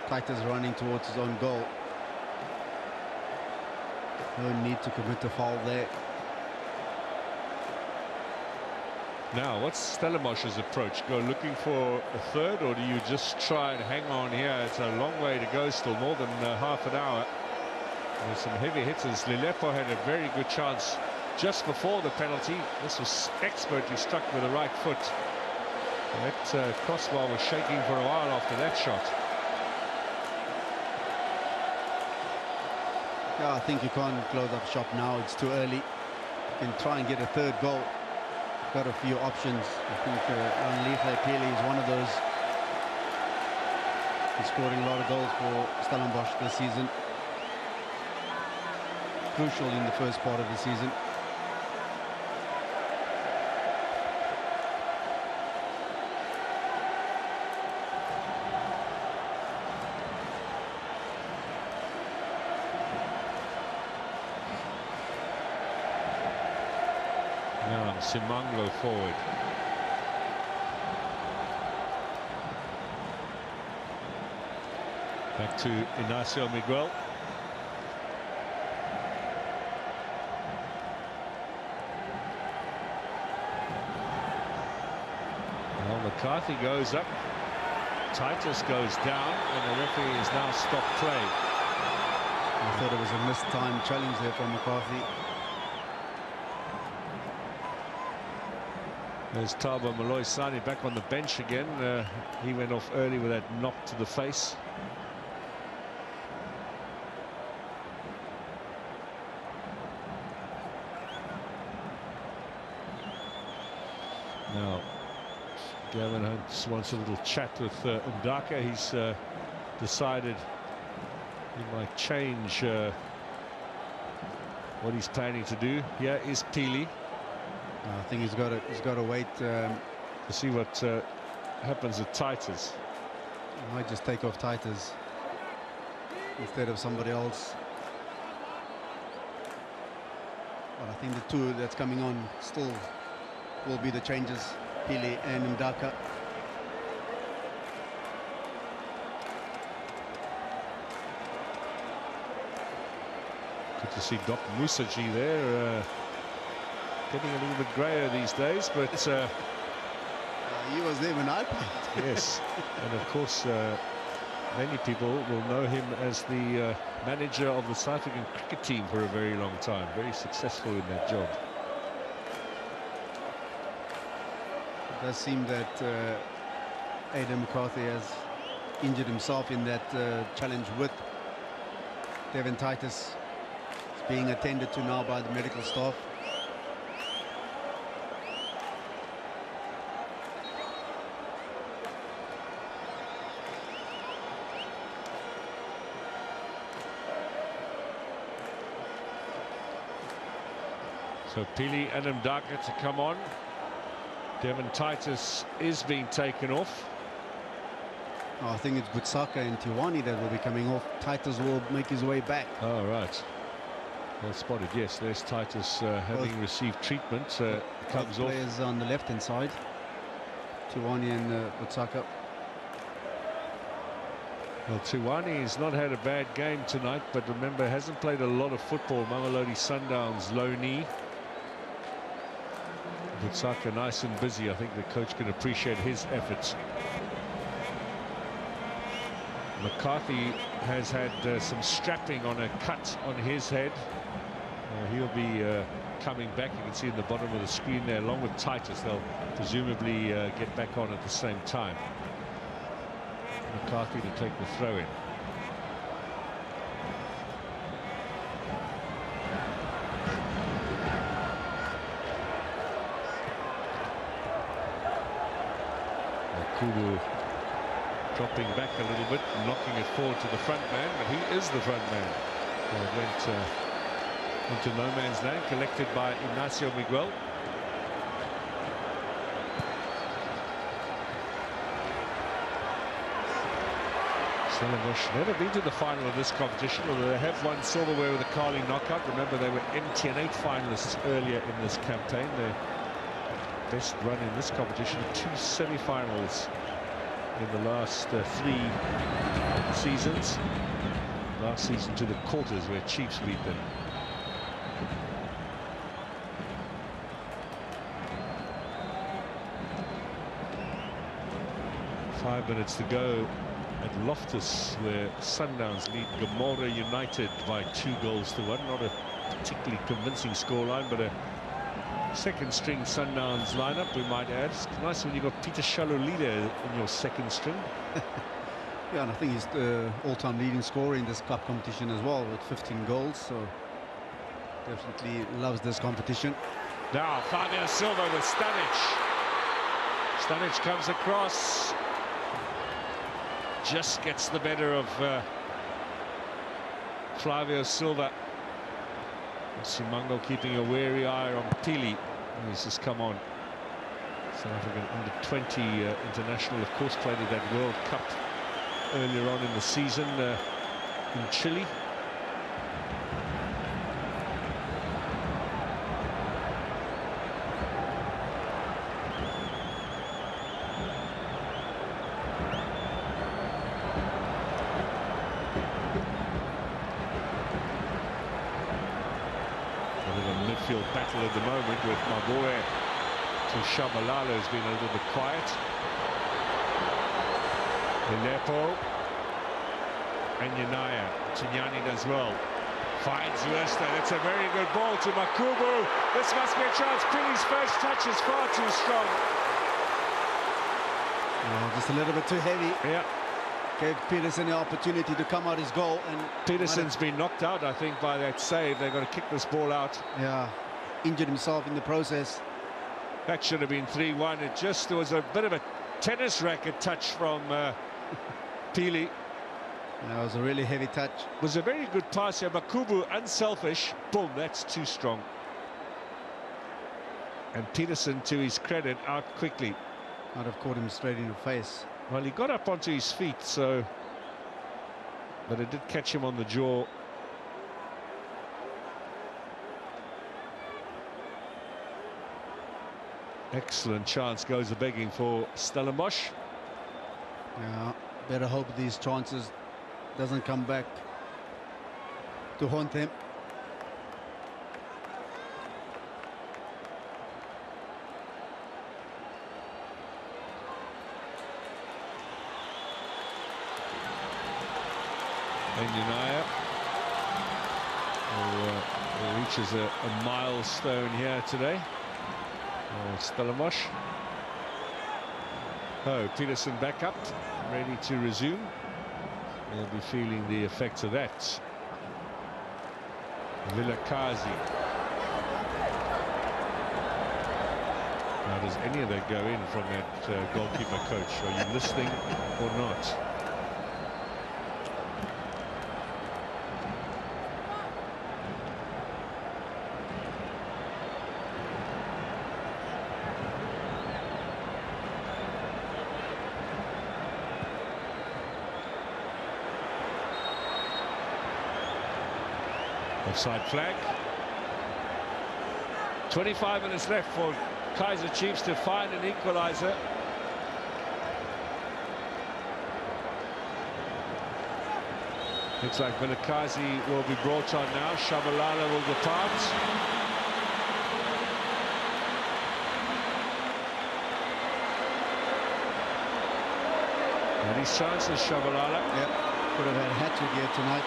Titus running towards his own goal. No need to commit a foul there. Now, what's Stellenbosch's approach? Go looking for a third, or do you just try and hang on here? It's a long way to go still, more than half an hour. There's some heavy hitters. Lilepo had a very good chance just before the penalty. This was expertly struck with the right foot. That crossbar was shaking for a while after that shot. Yeah, I think you can't close up shop now. It's too early. You can try and get a third goal. Got a few options. I think Anlihle Pili is one of those. He's scoring a lot of goals for Stellenbosch this season. Crucial in the first part of the season. Now Simanglo forward. Back to Inacio Miguel. Well, McCarthy goes up. Titus goes down, and the referee has now stopped play. I thought it was a missed time challenge there from McCarthy. There's Tabo Malloy Sani back on the bench again. He went off early with that knock to the face. Now, Gavin Hunt wants a little chat with Ndaka. He's decided he might change what he's planning to do. Here is Pili. I think he's got to wait to see what happens with Titus. He might just take off Titus instead of somebody else. But I think the two that's coming on still will be the changes, Pili and Ndaka. Good to see Doc Musaji there. Getting a little bit grayer these days, but he was there when I played. Yes, and of course many people will know him as the manager of the South African cricket team for a very long time. Very successful in that job. It does seem that Aidan McCarthy has injured himself in that challenge with Devin Titus. It's being attended to now by the medical staff. So Pili and Ndaka to come on. Devin Titus is being taken off. Oh, I think it's Butsaka and Tiwani that will be coming off. Titus will make his way back. Oh, right. Well spotted. Yes, there's Titus having received treatment. Comes off. Players on the left-hand side. Tiwani and Butsaka. Well, Tiwani has not had a bad game tonight, but remember, hasn't played a lot of football. Mamelodi Sundowns, low knee. Butsaka nice and busy. I think the coach can appreciate his efforts. McCarthy has had some strapping on a cut on his head. He'll be coming back. You can see in the bottom of the screen there, along with Titus. They'll presumably get back on at the same time. McCarthy to take the throw in. Kubu dropping back a little bit, knocking it forward to the front man, but he is the front man. It went into no man's land, collected by Ignacio Miguel. Stellenbosch never been to the final of this competition, although they have won silverware with a Carly knockout. Remember, they were MTN8 finalists earlier in this campaign. Their best run in this competition, 2 semi-finals in the last 3 seasons. Last season to the quarters, where Chiefs beat them. Five minutes to go at Loftus, where Sundowns lead Gomora United by 2-1. Not a particularly convincing scoreline, but a second-string Sundowns lineup, we might add. It's nice when you've got Peter Shalolida in your second string. Yeah, and I think he's the all-time leading scorer in this cup competition as well, with 15 goals, so definitely loves this competition. Now, Fabio Silva with Stanic. Stanic comes across. Just gets the better of Flavio Silva. Simango keeping a wary eye on Pili. He's just come on. South African under-20 international, of course, played at that World Cup earlier on in the season in Chile. Midfield battle at the moment with Maboe to Shabalala, who's been a little bit quiet. Lepo and Yanaya. Chinyani does well. Finds Uesta. That's a very good ball to Makubu. This must be a chance. Pili's first touch is far too strong. Oh, just a little bit too heavy. Yeah. Gave Peterson the opportunity to come out his goal, and Peterson's been knocked out, I think, by that save. They're going to kick this ball out. Yeah, injured himself in the process. That should have been 3-1. It just was a bit of a tennis racket touch from Pili. That was a really heavy touch. It was a very good pass here. Makubu, unselfish. Boom, that's too strong. And Peterson, to his credit, out quickly. Might have caught him straight in the face. Well, he got up onto his feet, so... But it did catch him on the jaw. Excellent chance goes a-begging for Stellenbosch. Yeah, better hope these chances doesn't come back to haunt him. And Unaya, who reaches a milestone here today. Stellenbosch. Oh, Peterson back up, ready to resume. He'll be feeling the effects of that. Vilakazi. Now, does any of that go in from that goalkeeper coach? Are you listening or not? Offside flag. 25 minutes left for Kaizer Chiefs to find an equaliser. Looks like Vilakazi will be brought on now. Shabalala will depart. And his chances, Shabalala. Yep, could have had a hat-trick here tonight.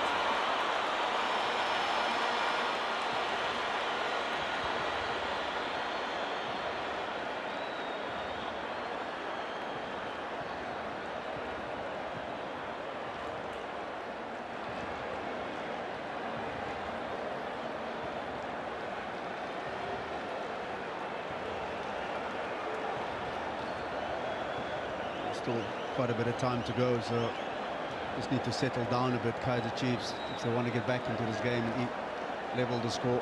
Still quite a bit of time to go, so just need to settle down a bit, Kaizer Chiefs, if they want to get back into this game and level the score.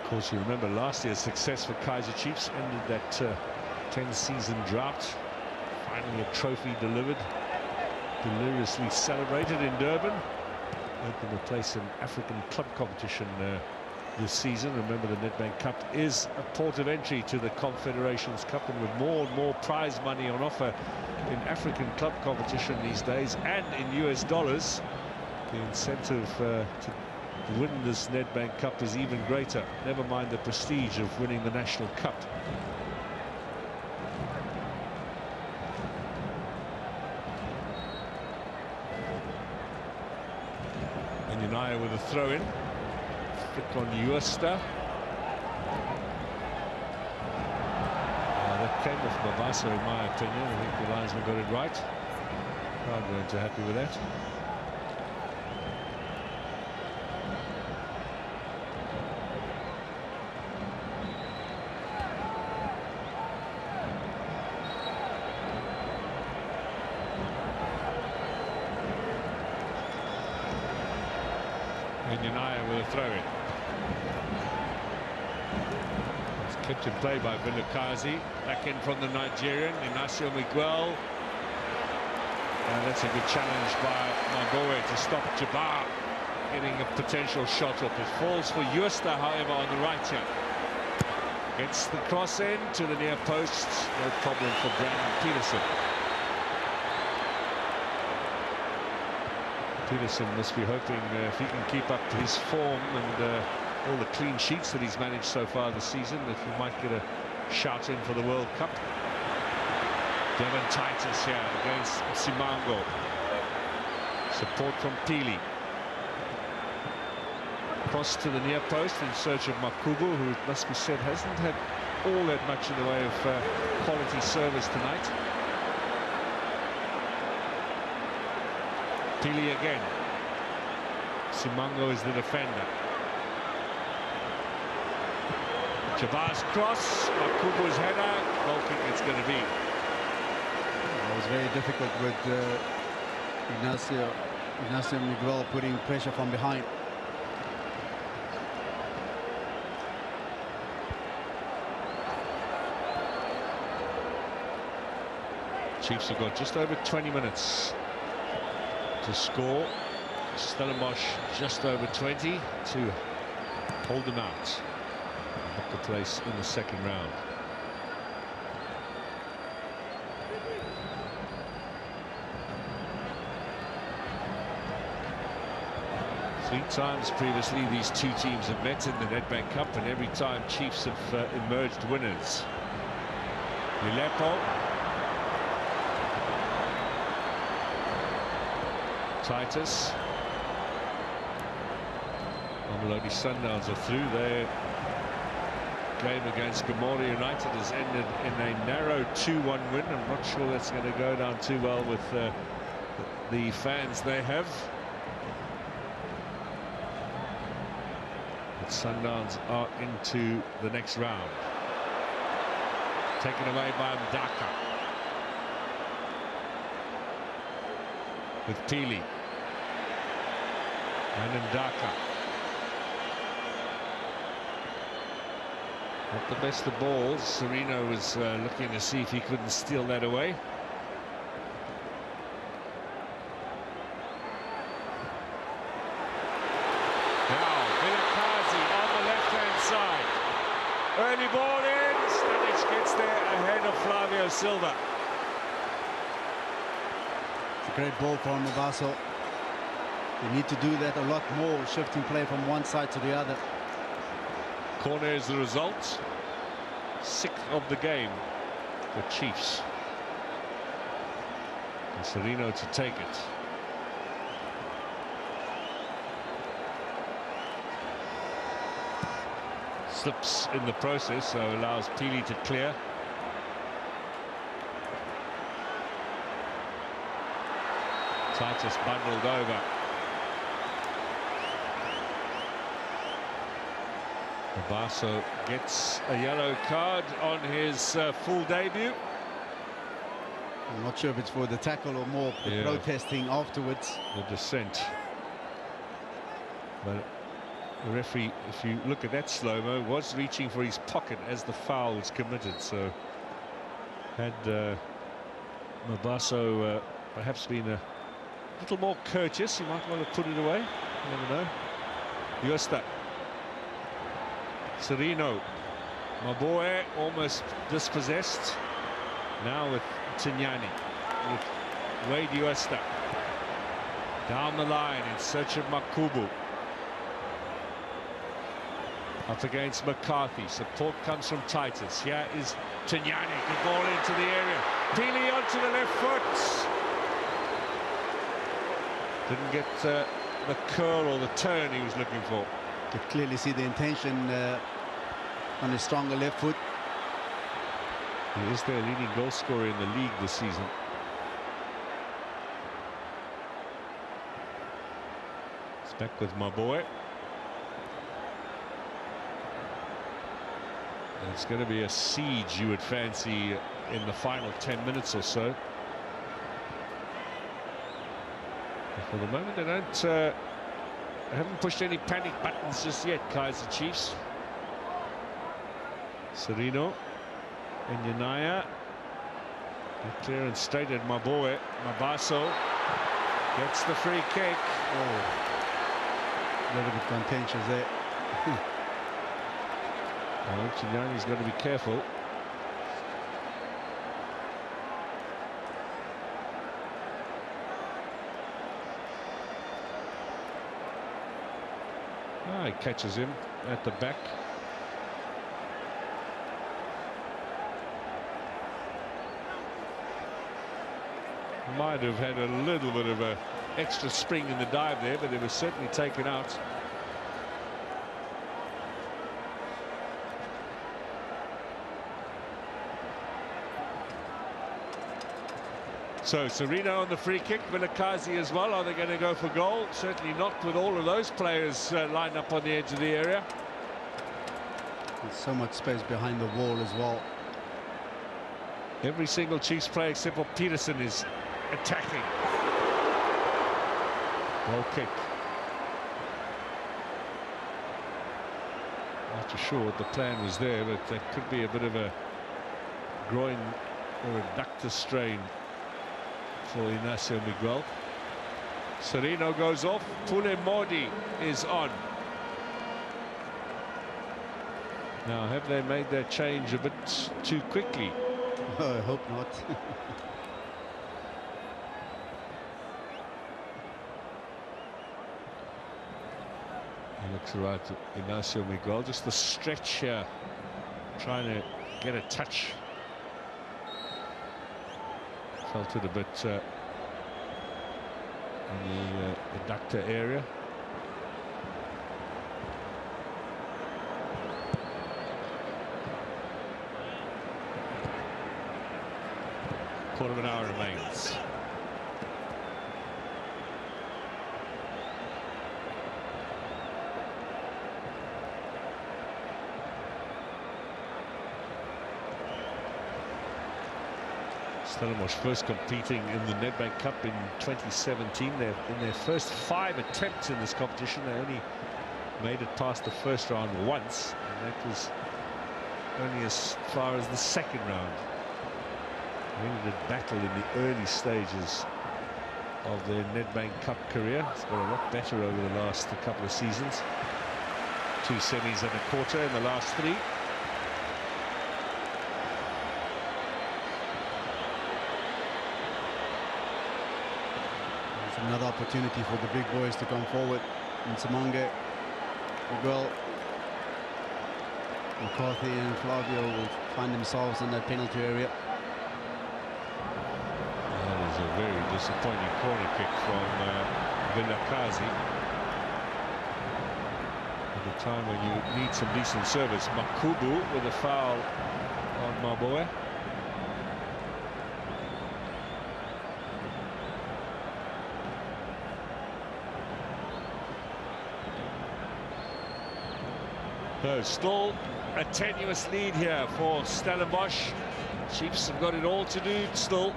Of course, you remember last year's success for Kaizer Chiefs ended that 10-season drought. Finally a trophy delivered, deliriously celebrated in Durban. Hoping to place an African club competition this season. Remember, the Netbank Cup is a port of entry to the Confederations Cup, and with more and more prize money on offer in African club competition these days and in US dollars, the incentive to win this Netbank Cup is even greater. Never mind the prestige of winning the National Cup. Unai with a throw-in. Flick on Uesta. That came off Mavaso, in my opinion. I think the linesman got it right. Crowd weren't too happy with that. Unai with a throw-in. It's kept in play by Vilakazi. Back in from the Nigerian, Inacio Miguel. And that's a good challenge by Magoe to stop Jabbar getting a potential shot up. It falls for Uesta, however, on the right here. Gets the cross in to the near post. No problem for Brandon Peterson. Peterson must be hoping if he can keep up his form and all the clean sheets that he's managed so far this season, that he might get a shout in for the World Cup. Devon Titus here against Simango. Support from Pili. Cross to the near post in search of Makubu, who, it must be said, hasn't had all that much in the way of quality service tonight. Pili again. Simango is the defender. Jabbar's cross, Makubu's header, goal kick it's going to be. It was very difficult with Inacio Miguel putting pressure from behind. Chiefs have got just over 20 minutes to score. Stellenbosch just over 20 to hold them out. Book the place in the second round. Three times previously these two teams have met in the Netbank Cup, and every time Chiefs have emerged winners. Lilepo. Titus. Mamelodi Sundowns are through. Their game against Gomora United has ended in a narrow 2-1 win. I'm not sure that's going to go down too well with the fans they have. But Sundowns are into the next round. Taken away by Mdaka. With Pili. And Mdaka. Not the best of balls. Sereno was looking to see if he couldn't steal that away. Now, Vilakazi on the left-hand side. Early ball in. Stanic gets there ahead of Flavio Silva. It's a great ball from Mavaso. They need to do that a lot more, shifting play from one side to the other. Corner is the result. 6th of the game for Chiefs. And Serino to take it. Slips in the process, so allows Pili to clear. Titus bundled over. Barso gets a yellow card on his full debut. I'm not sure if it's for the tackle or more the protesting afterwards. The dissent. But the referee, if you look at that slow-mo, was reaching for his pocket as the foul was committed. So had Mabaso perhaps been a little more courteous, he might want to put it away. You never know. Yosta. Serino. Maboe almost dispossessed. Now with Tignani. With Wade Yosta. Down the line in search of Makubu. Up against McCarthy. Support comes from Titus. Here is Tignani. Good ball into the area. Pili onto the left foot. Didn't get the curl or the turn he was looking for. You could clearly see the intention on a stronger left foot. He is their leading goal scorer in the league this season. It's back with Maboe. And it's going to be a siege, you would fancy, in the final 10 minutes or so. But for the moment, they don't haven't pushed any panic buttons just yet, Kaizer Chiefs. Serino and Yanaya. Clear and straight at Maboe. Mabaso gets the free kick. Oh, a little bit contentious there. Well, Tignani's got to be careful. He catches him at the back. Might have had a little bit of a extra spring in the dive there, but it was certainly taken out. So Serino on the free kick, Vilakazi as well. Are they going to go for goal? Certainly not with all of those players lined up on the edge of the area. There's so much space behind the wall as well. Every single Chiefs player except for Peterson is attacking. Goal kick. Not too sure what the plan was there, but that could be a bit of a groin or adductor strain for Inacio Miguel. Serino goes off. Pulemodi is on. Now, have they made their change a bit too quickly? Oh, I hope not. He looks right at Inacio Miguel. Just the stretch here, trying to get a touch. Felt it a bit in the adductor area. Quarter of an hour remains. Stellenbosch first competing in the Netbank Cup in 2017. They're in their first 5 attempts in this competition. They only made it past the first round once, and that was only as far as the second round. Really did battle in the early stages of their Netbank Cup career. It's got a lot better over the last couple of seasons. 2 semis and a quarter in the last 3. Another opportunity for the big boys to come forward. And Simonge, Miguel, McCarthy and Flavio will find themselves in that penalty area. That is a very disappointing corner kick from Vilakazi. At a time when you need some decent service. Makubu with a foul on Maboe. So still a tenuous lead here for Stellenbosch. Chiefs have got it all to do still.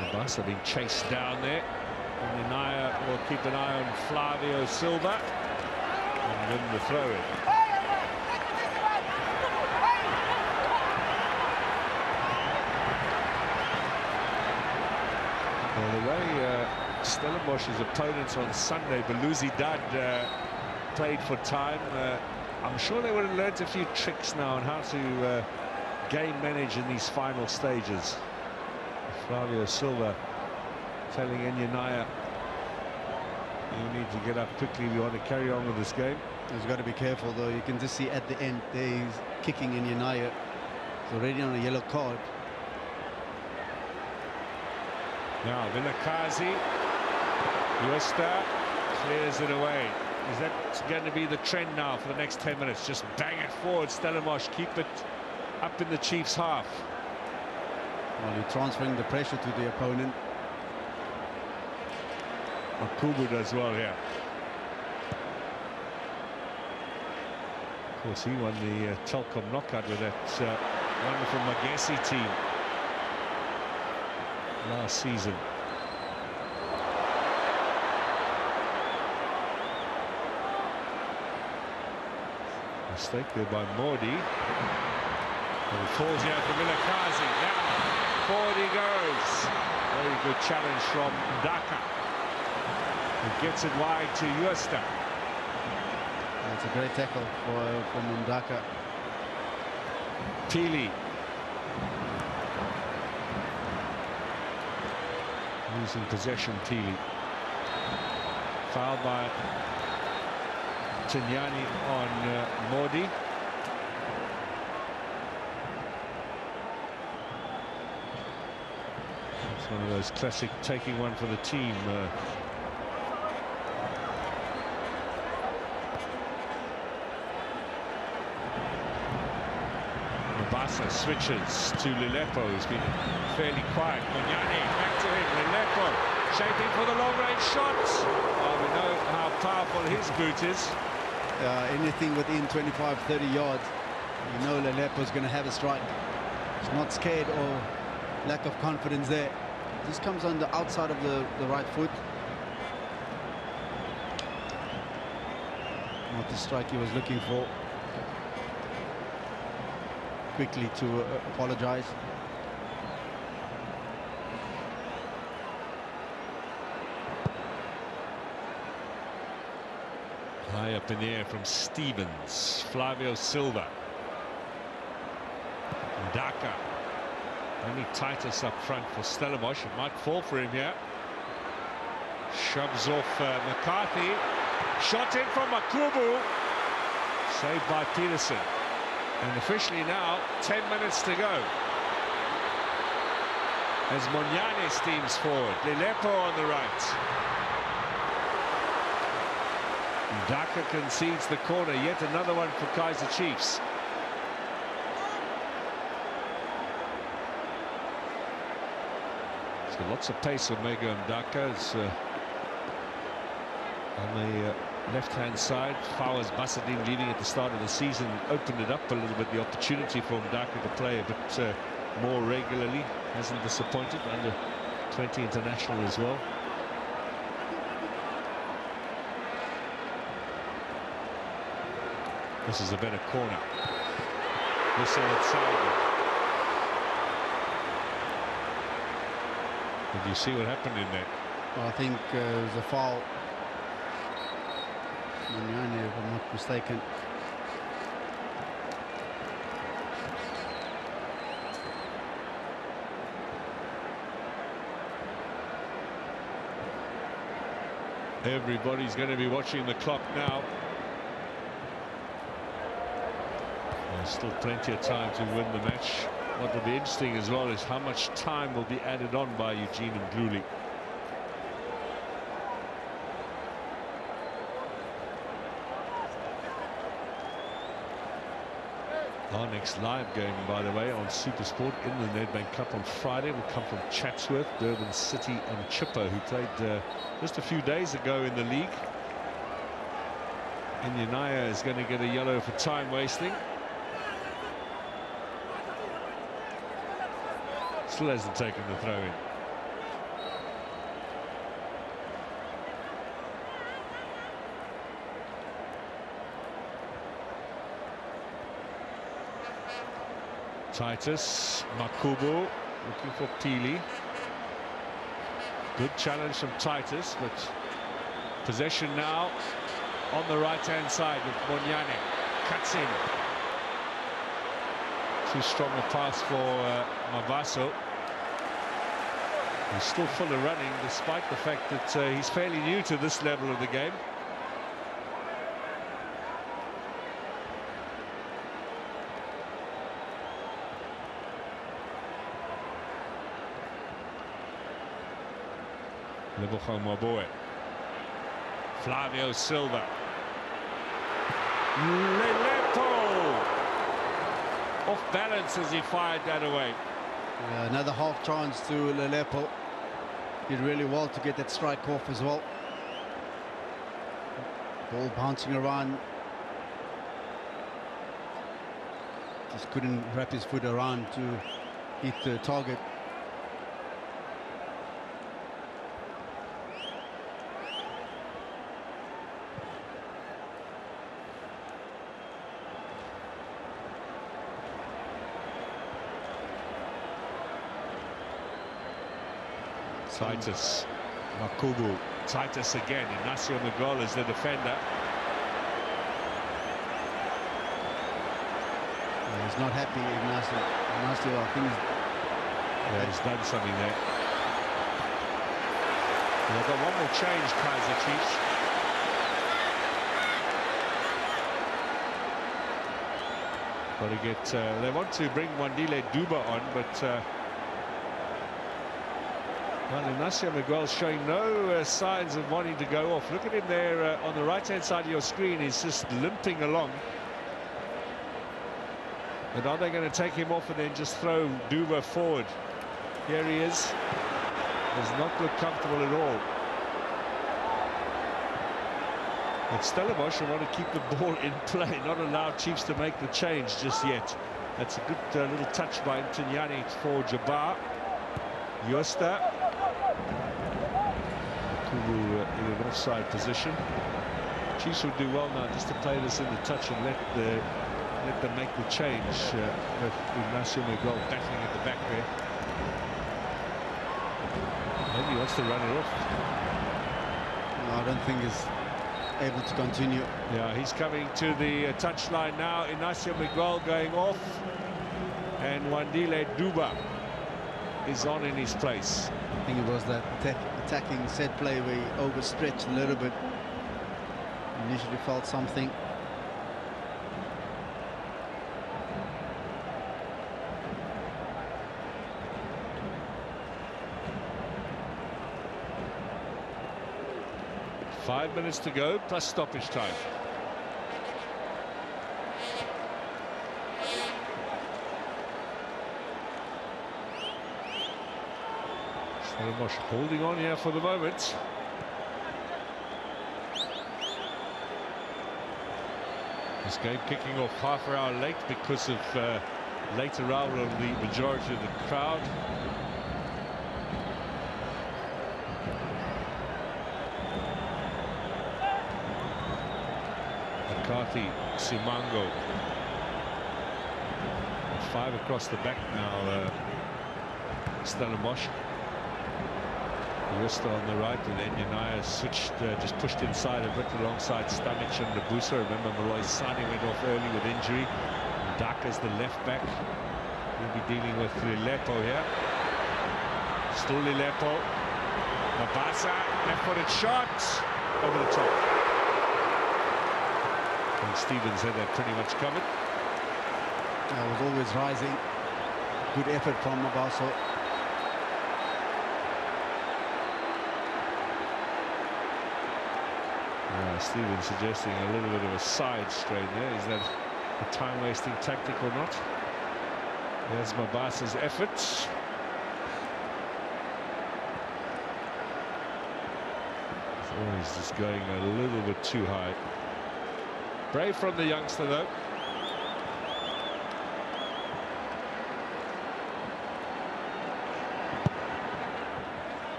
Mabasa being chased down there. And Naya will keep an eye on Flavio Silva. And then the throw in. Well, the way Stellenbosch's opponents on Sunday, Belouizdad, played for time, I'm sure they would have learnt a few tricks now on how to game manage in these final stages. Flavio Silva telling Naya, you need to get up quickly if you want to carry on with this game. He's got to be careful though. You can just see at the end there he's kicking Naya. He's already on a yellow card. Now Vilakazi, Uesta clears it away. Is that going to be the trend now for the next 10 minutes? Just bang it forward, Stellenbosch, keep it up in the Chiefs' half. Well, you're transferring the pressure to the opponent. Makubu does well here. Of course, he won the Telkom knockout with that wonderful Magesi team last season. Mistake there by Mordi. And it falls here for Vilakazi. Now, forward he goes. Very good challenge from Ndaka. He gets it wide to Uesta. That's a great tackle from Ndaka. Pili. Losing possession, Pili. Fouled by Tignani on Mordi. It's one of those classic taking one for the team. Mabasa switches to Lilepo, who's been fairly quiet. Munyani back to him. Lilepo shaping for the long-range shot. Well, we know how powerful his boot is. Anything within 25-30 yards, you know Lilepo's going to have a strike. He's not scared or lack of confidence there. Just comes on the outside of the right foot. Not the strike he was looking for. Quickly to apologize. High up in the air from Stevens. Flavio Silva. Ndaka. Only Titus up front for Stellenbosch. It might fall for him here. Shoves off McCarthy. Shot in from Makubu. Saved by Peterson. And officially now, 10 minutes to go. As Munyani steams forward. Lilepo on the right. Ndaka concedes the corner. Yet another one for Kaizer Chiefs. So lots of pace on Mego Ndaka. On the left-hand side, Fawaz Basadin leading at the start of the season opened it up a little bit, the opportunity for Ndaka to play a bit more regularly. Hasn't disappointed, under 20 international as well. This is a better corner. Whistle at Salvo. Did you see what happened in there? Well, I think it was a foul. Munyani, if I'm not mistaken. Everybody's going to be watching the clock now. There's still plenty of time to win the match. What will be interesting as well is how much time will be added on by Eugene and Gluli. Our next live game, by the way, on SuperSport in the Nedbank Cup on Friday will come from Chatsworth, Durban City and Chipper, who played just a few days ago in the league. And Yanaya is going to get a yellow for time wasting. Still hasn't taken the throw in. Titus, Makubu looking for Pili. Good challenge from Titus, but possession now on the right-hand side with Bonyane. Cuts in. Too strong a pass for Mavaso. He's still full of running, despite the fact that he's fairly new to this level of the game. Lebogang Maboe. Flavio Silva. Lelepo! Off balance as he fired that away. Another half chance to Lelepo. Did really well to get that strike off as well. Ball bouncing around. Just couldn't wrap his foot around to hit the target. Titus, Makubu, Titus again. Ignacio Miguel is the defender. He's not happy, Ignacio. Ignacio, I think he's done something there. They've got one more change, Kaizer Chiefs. Got to get. They want to bring Wandile Duba on, but. Well, Ignacio Miguel showing no signs of wanting to go off. Look at him there on the right-hand side of your screen. He's just limping along. But are they going to take him off and then just throw Duba forward? Here he is. Does not look comfortable at all. But Stellenbosch want to keep the ball in play, not allow Chiefs to make the change just yet. That's a good little touch by Mtinyane for Jabbar. Yosta. In an offside position. Chiefs would do well now just to play this in the touch and let them make the change. With Ignacio Miguel battling at the back there. Maybe he wants to run it off. No, I don't think he's able to continue. Yeah, he's coming to the touchline now. Ignacio Miguel going off, and Wandile Duba is on in his place. I think it was that attacking set play where he overstretched a little bit. Initially felt something. Five minutes to go, plus stoppage time. Stellenbosch holding on here for the moment. This game kicking off half an hour late because of late arrival of the majority of the crowd. McCarthy, Simango. 5 across the back now, Stellenbosch. Yosta on the right, and then Yanaya switched, just pushed inside a bit alongside Stamic and Nabusa. Remember, Malloy Sani went off early with injury. Daka's the left back. We'll be dealing with Lelepo here. Still Lelepo. Mabasa, left-footed shot. over the top. And Stevens had that pretty much covered. Was always rising. Good effort from Mabaso. Stevens suggesting a little bit of a side strain there. Is that a time-wasting tactic or not? There's Mabaso's efforts. It's always just going a little bit too high. Brave from the youngster, though.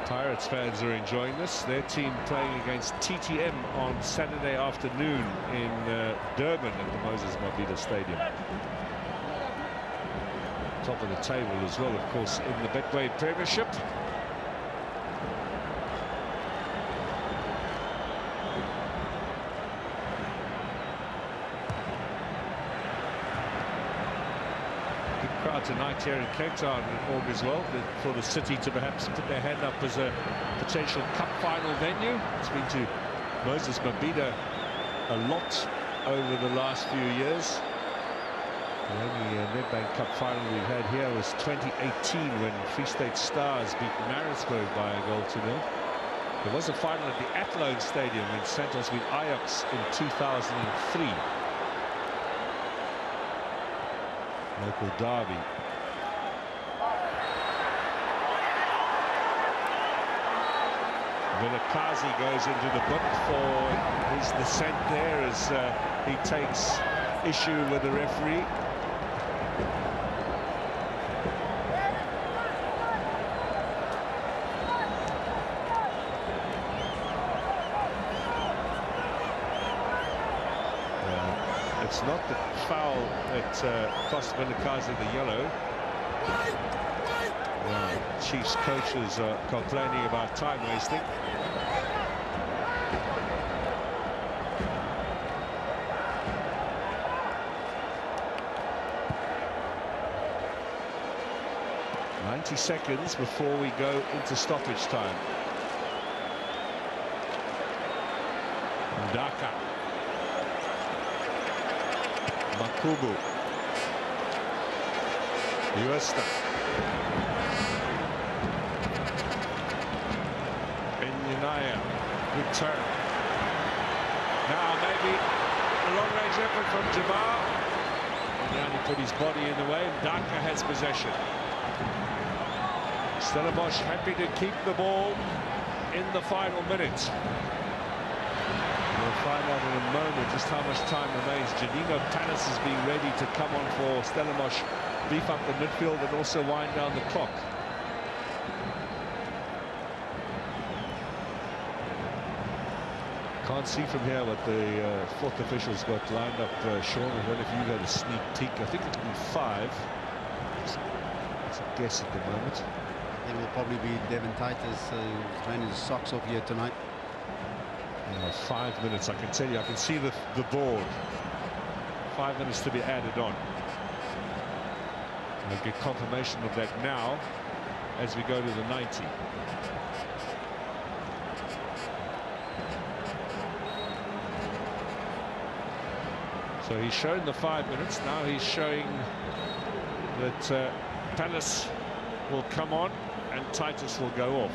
Pirates fans are enjoying this. Their team playing against TTM on Saturday afternoon in Durban at the Moses Mabhida Stadium. Top of the table as well, of course, in the Betway Premiership. Tonight here in Cape Town augurs well for the city to perhaps put their hand up as a potential cup final venue. It's been to Moses Mabhida a lot over the last few years. The only Netbank Cup final we've had here was 2018 when Free State Stars beat Maritzburg by a goal to nil. There was a final at the Athlone Stadium when Santos beat Ajax in 2003. Local derby. Vilakazi goes into the book for his dissent there as he takes issue with the referee. It's not the foul that cost Vilakazi the yellow. Chiefs coaches are complaining about time wasting. Seconds before we go into stoppage time. Ndaka, Makubu, Uesta, Enyinaya, good turn. Now maybe a long-range effort from Jabbar. And he put his body in the way. Ndaka has possession. Stellenbosch happy to keep the ball in the final minute. We'll find out in a moment just how much time remains. Janino Panis is being ready to come on for Stellenbosch, beef up the midfield and also wind down the clock. Can't see from here what the fourth official's got lined up, Sean. I don't know if you got a sneak peek. I think it'll be 5. It's a guess at the moment. It will probably be Devin Titus, who's running his socks off here tonight. 5 minutes, I can tell you. I can see the board. 5 minutes to be added on. We'll get confirmation of that now as we go to the 90. So he's shown the 5 minutes. Now he's showing that Palace will come on and Titus will go off.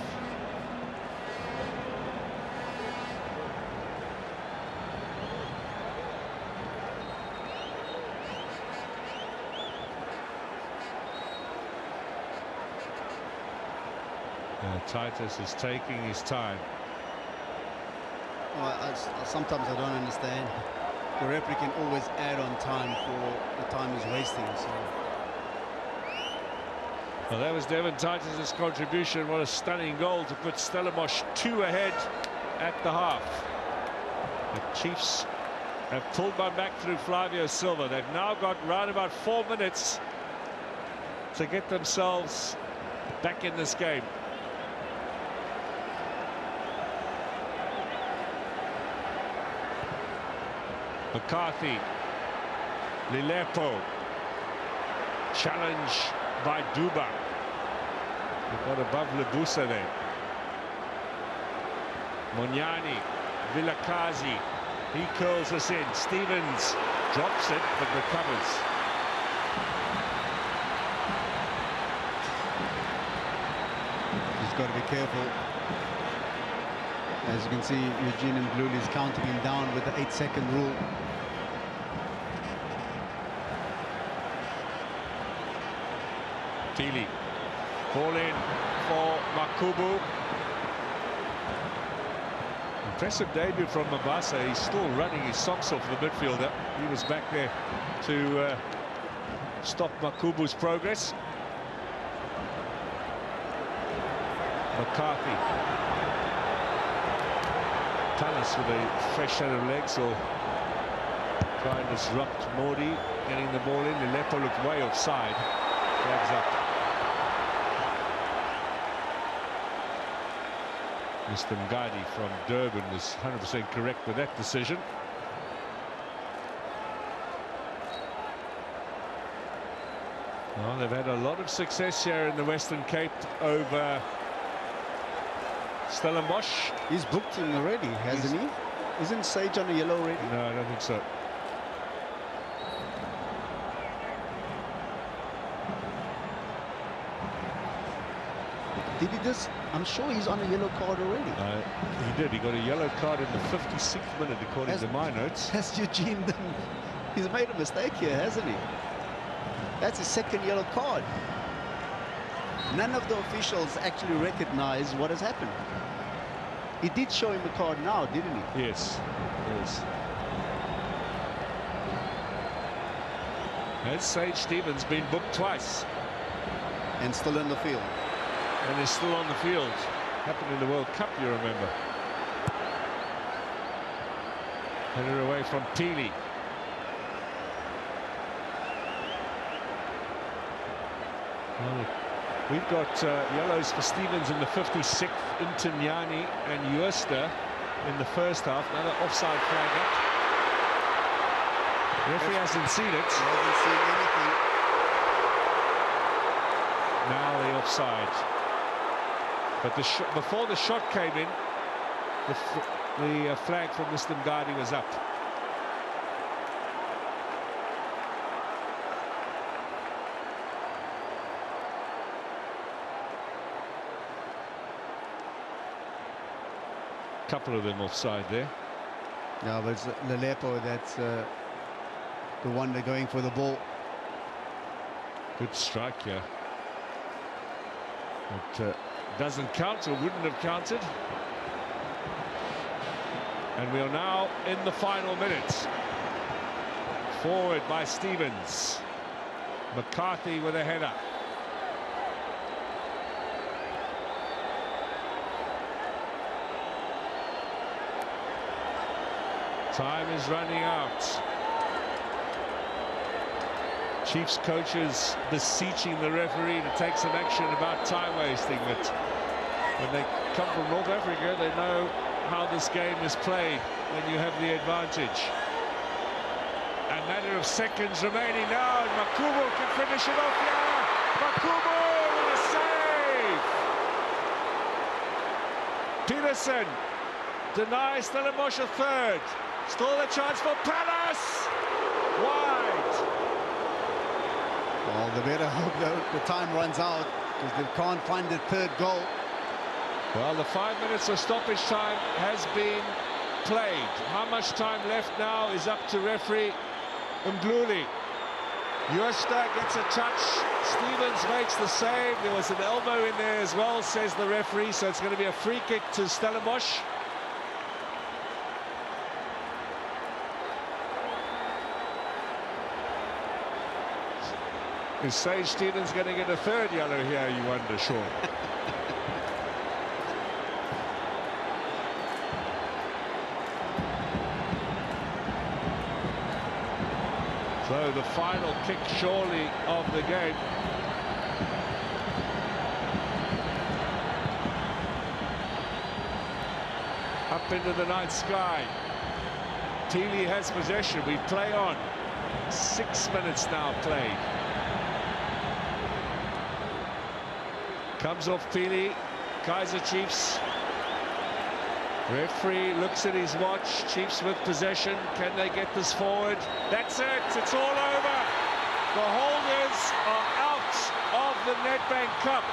Titus is taking his time. Well, sometimes I don't understand. The referee can always add on time for the time he's wasting. So. Well, that was Devin Titus' contribution. What a stunning goal to put Stellenbosch 2 ahead at the half. The Chiefs have pulled one back through Flavio Silva. They've now got round about 4 minutes to get themselves back in this game. McCarthy, Lilepo, challenge by Duba. He got above Lebusa there. Monyani, Vilakazi, he curls us in. Stevens drops it but recovers. He's got to be careful. As you can see, Eugene Mgluli is counting him down with the 8-second rule. Tili, ball in for Makubu. Impressive debut from Mabasa. He's still running his socks off the midfielder. He was back there to stop Makubu's progress. McCarthy. Tallis with a fresh set of legs, or try and disrupt Modi getting the ball in. Lepo looked way offside. Flags up. Mr. Mgadi from Durban was 100% correct with that decision. Well, they've had a lot of success here in the Western Cape over Stellenbosch. He's booked him already, hasn't he? Isn't Sage on a yellow already? No, I don't think so. Did he just? I'm sure he's on a yellow card already. He did. He got a yellow card in the 56th minute, according to my notes. Has Eugene done? He's made a mistake here, hasn't he? That's his second yellow card. None of the officials actually recognize what has happened. He did show him a card now, didn't he? Yes. Yes. Has Sage Stevens been booked twice? And still in the field. And is still on the field. Happened in the World Cup, you remember. Headed away from Tili. Well, we've got yellows for Stevens in the 56th, Intimiani and Uester in the first half. Another offside flag up. Referee hasn't seen it. He hasn't seen anything. Now the offside. But before the shot came in, the flag from Mr. Mgadi was up. Couple of them offside there. No, but it's Lelepo that's the one they're going for the ball. Good strike here. But doesn't count, or wouldn't have counted. And we are now in the final minute. Forward by Stevens. McCarthy with a header. Time is running out. Chiefs coaches beseeching the referee to take some action about time wasting, but when they come from North Africa, they know how this game is played when you have the advantage. A matter of seconds remaining now, and Makubu can finish it off here. Makubu with a save. Peterson denies Stellenbosch a third. Still a chance for Palace. Wide. Well, they better hope the time runs out, because they can't find the third goal. Well, the 5 minutes of stoppage time has been played. How much time left now is up to referee Mgluli. Uester gets a touch. Stevens makes the save. There was an elbow in there as well, says the referee, so it's going to be a free kick to Stellenbosch. Is Sage Stevens going to get a third yellow here, you wonder, Sean? So the final kick, surely, of the game. Up into the night sky. Tili has possession. We play on. 6 minutes now played. Comes off Pili. Kaizer Chiefs Referee looks at his watch. Chiefs with possession. Can they get this forward? That's it. It's all over. The holders are out of the Netbank Cup.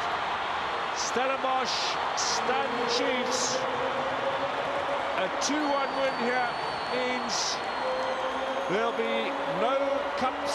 Stellenbosch stun Chiefs. A 2-1 win here means there'll be no cup.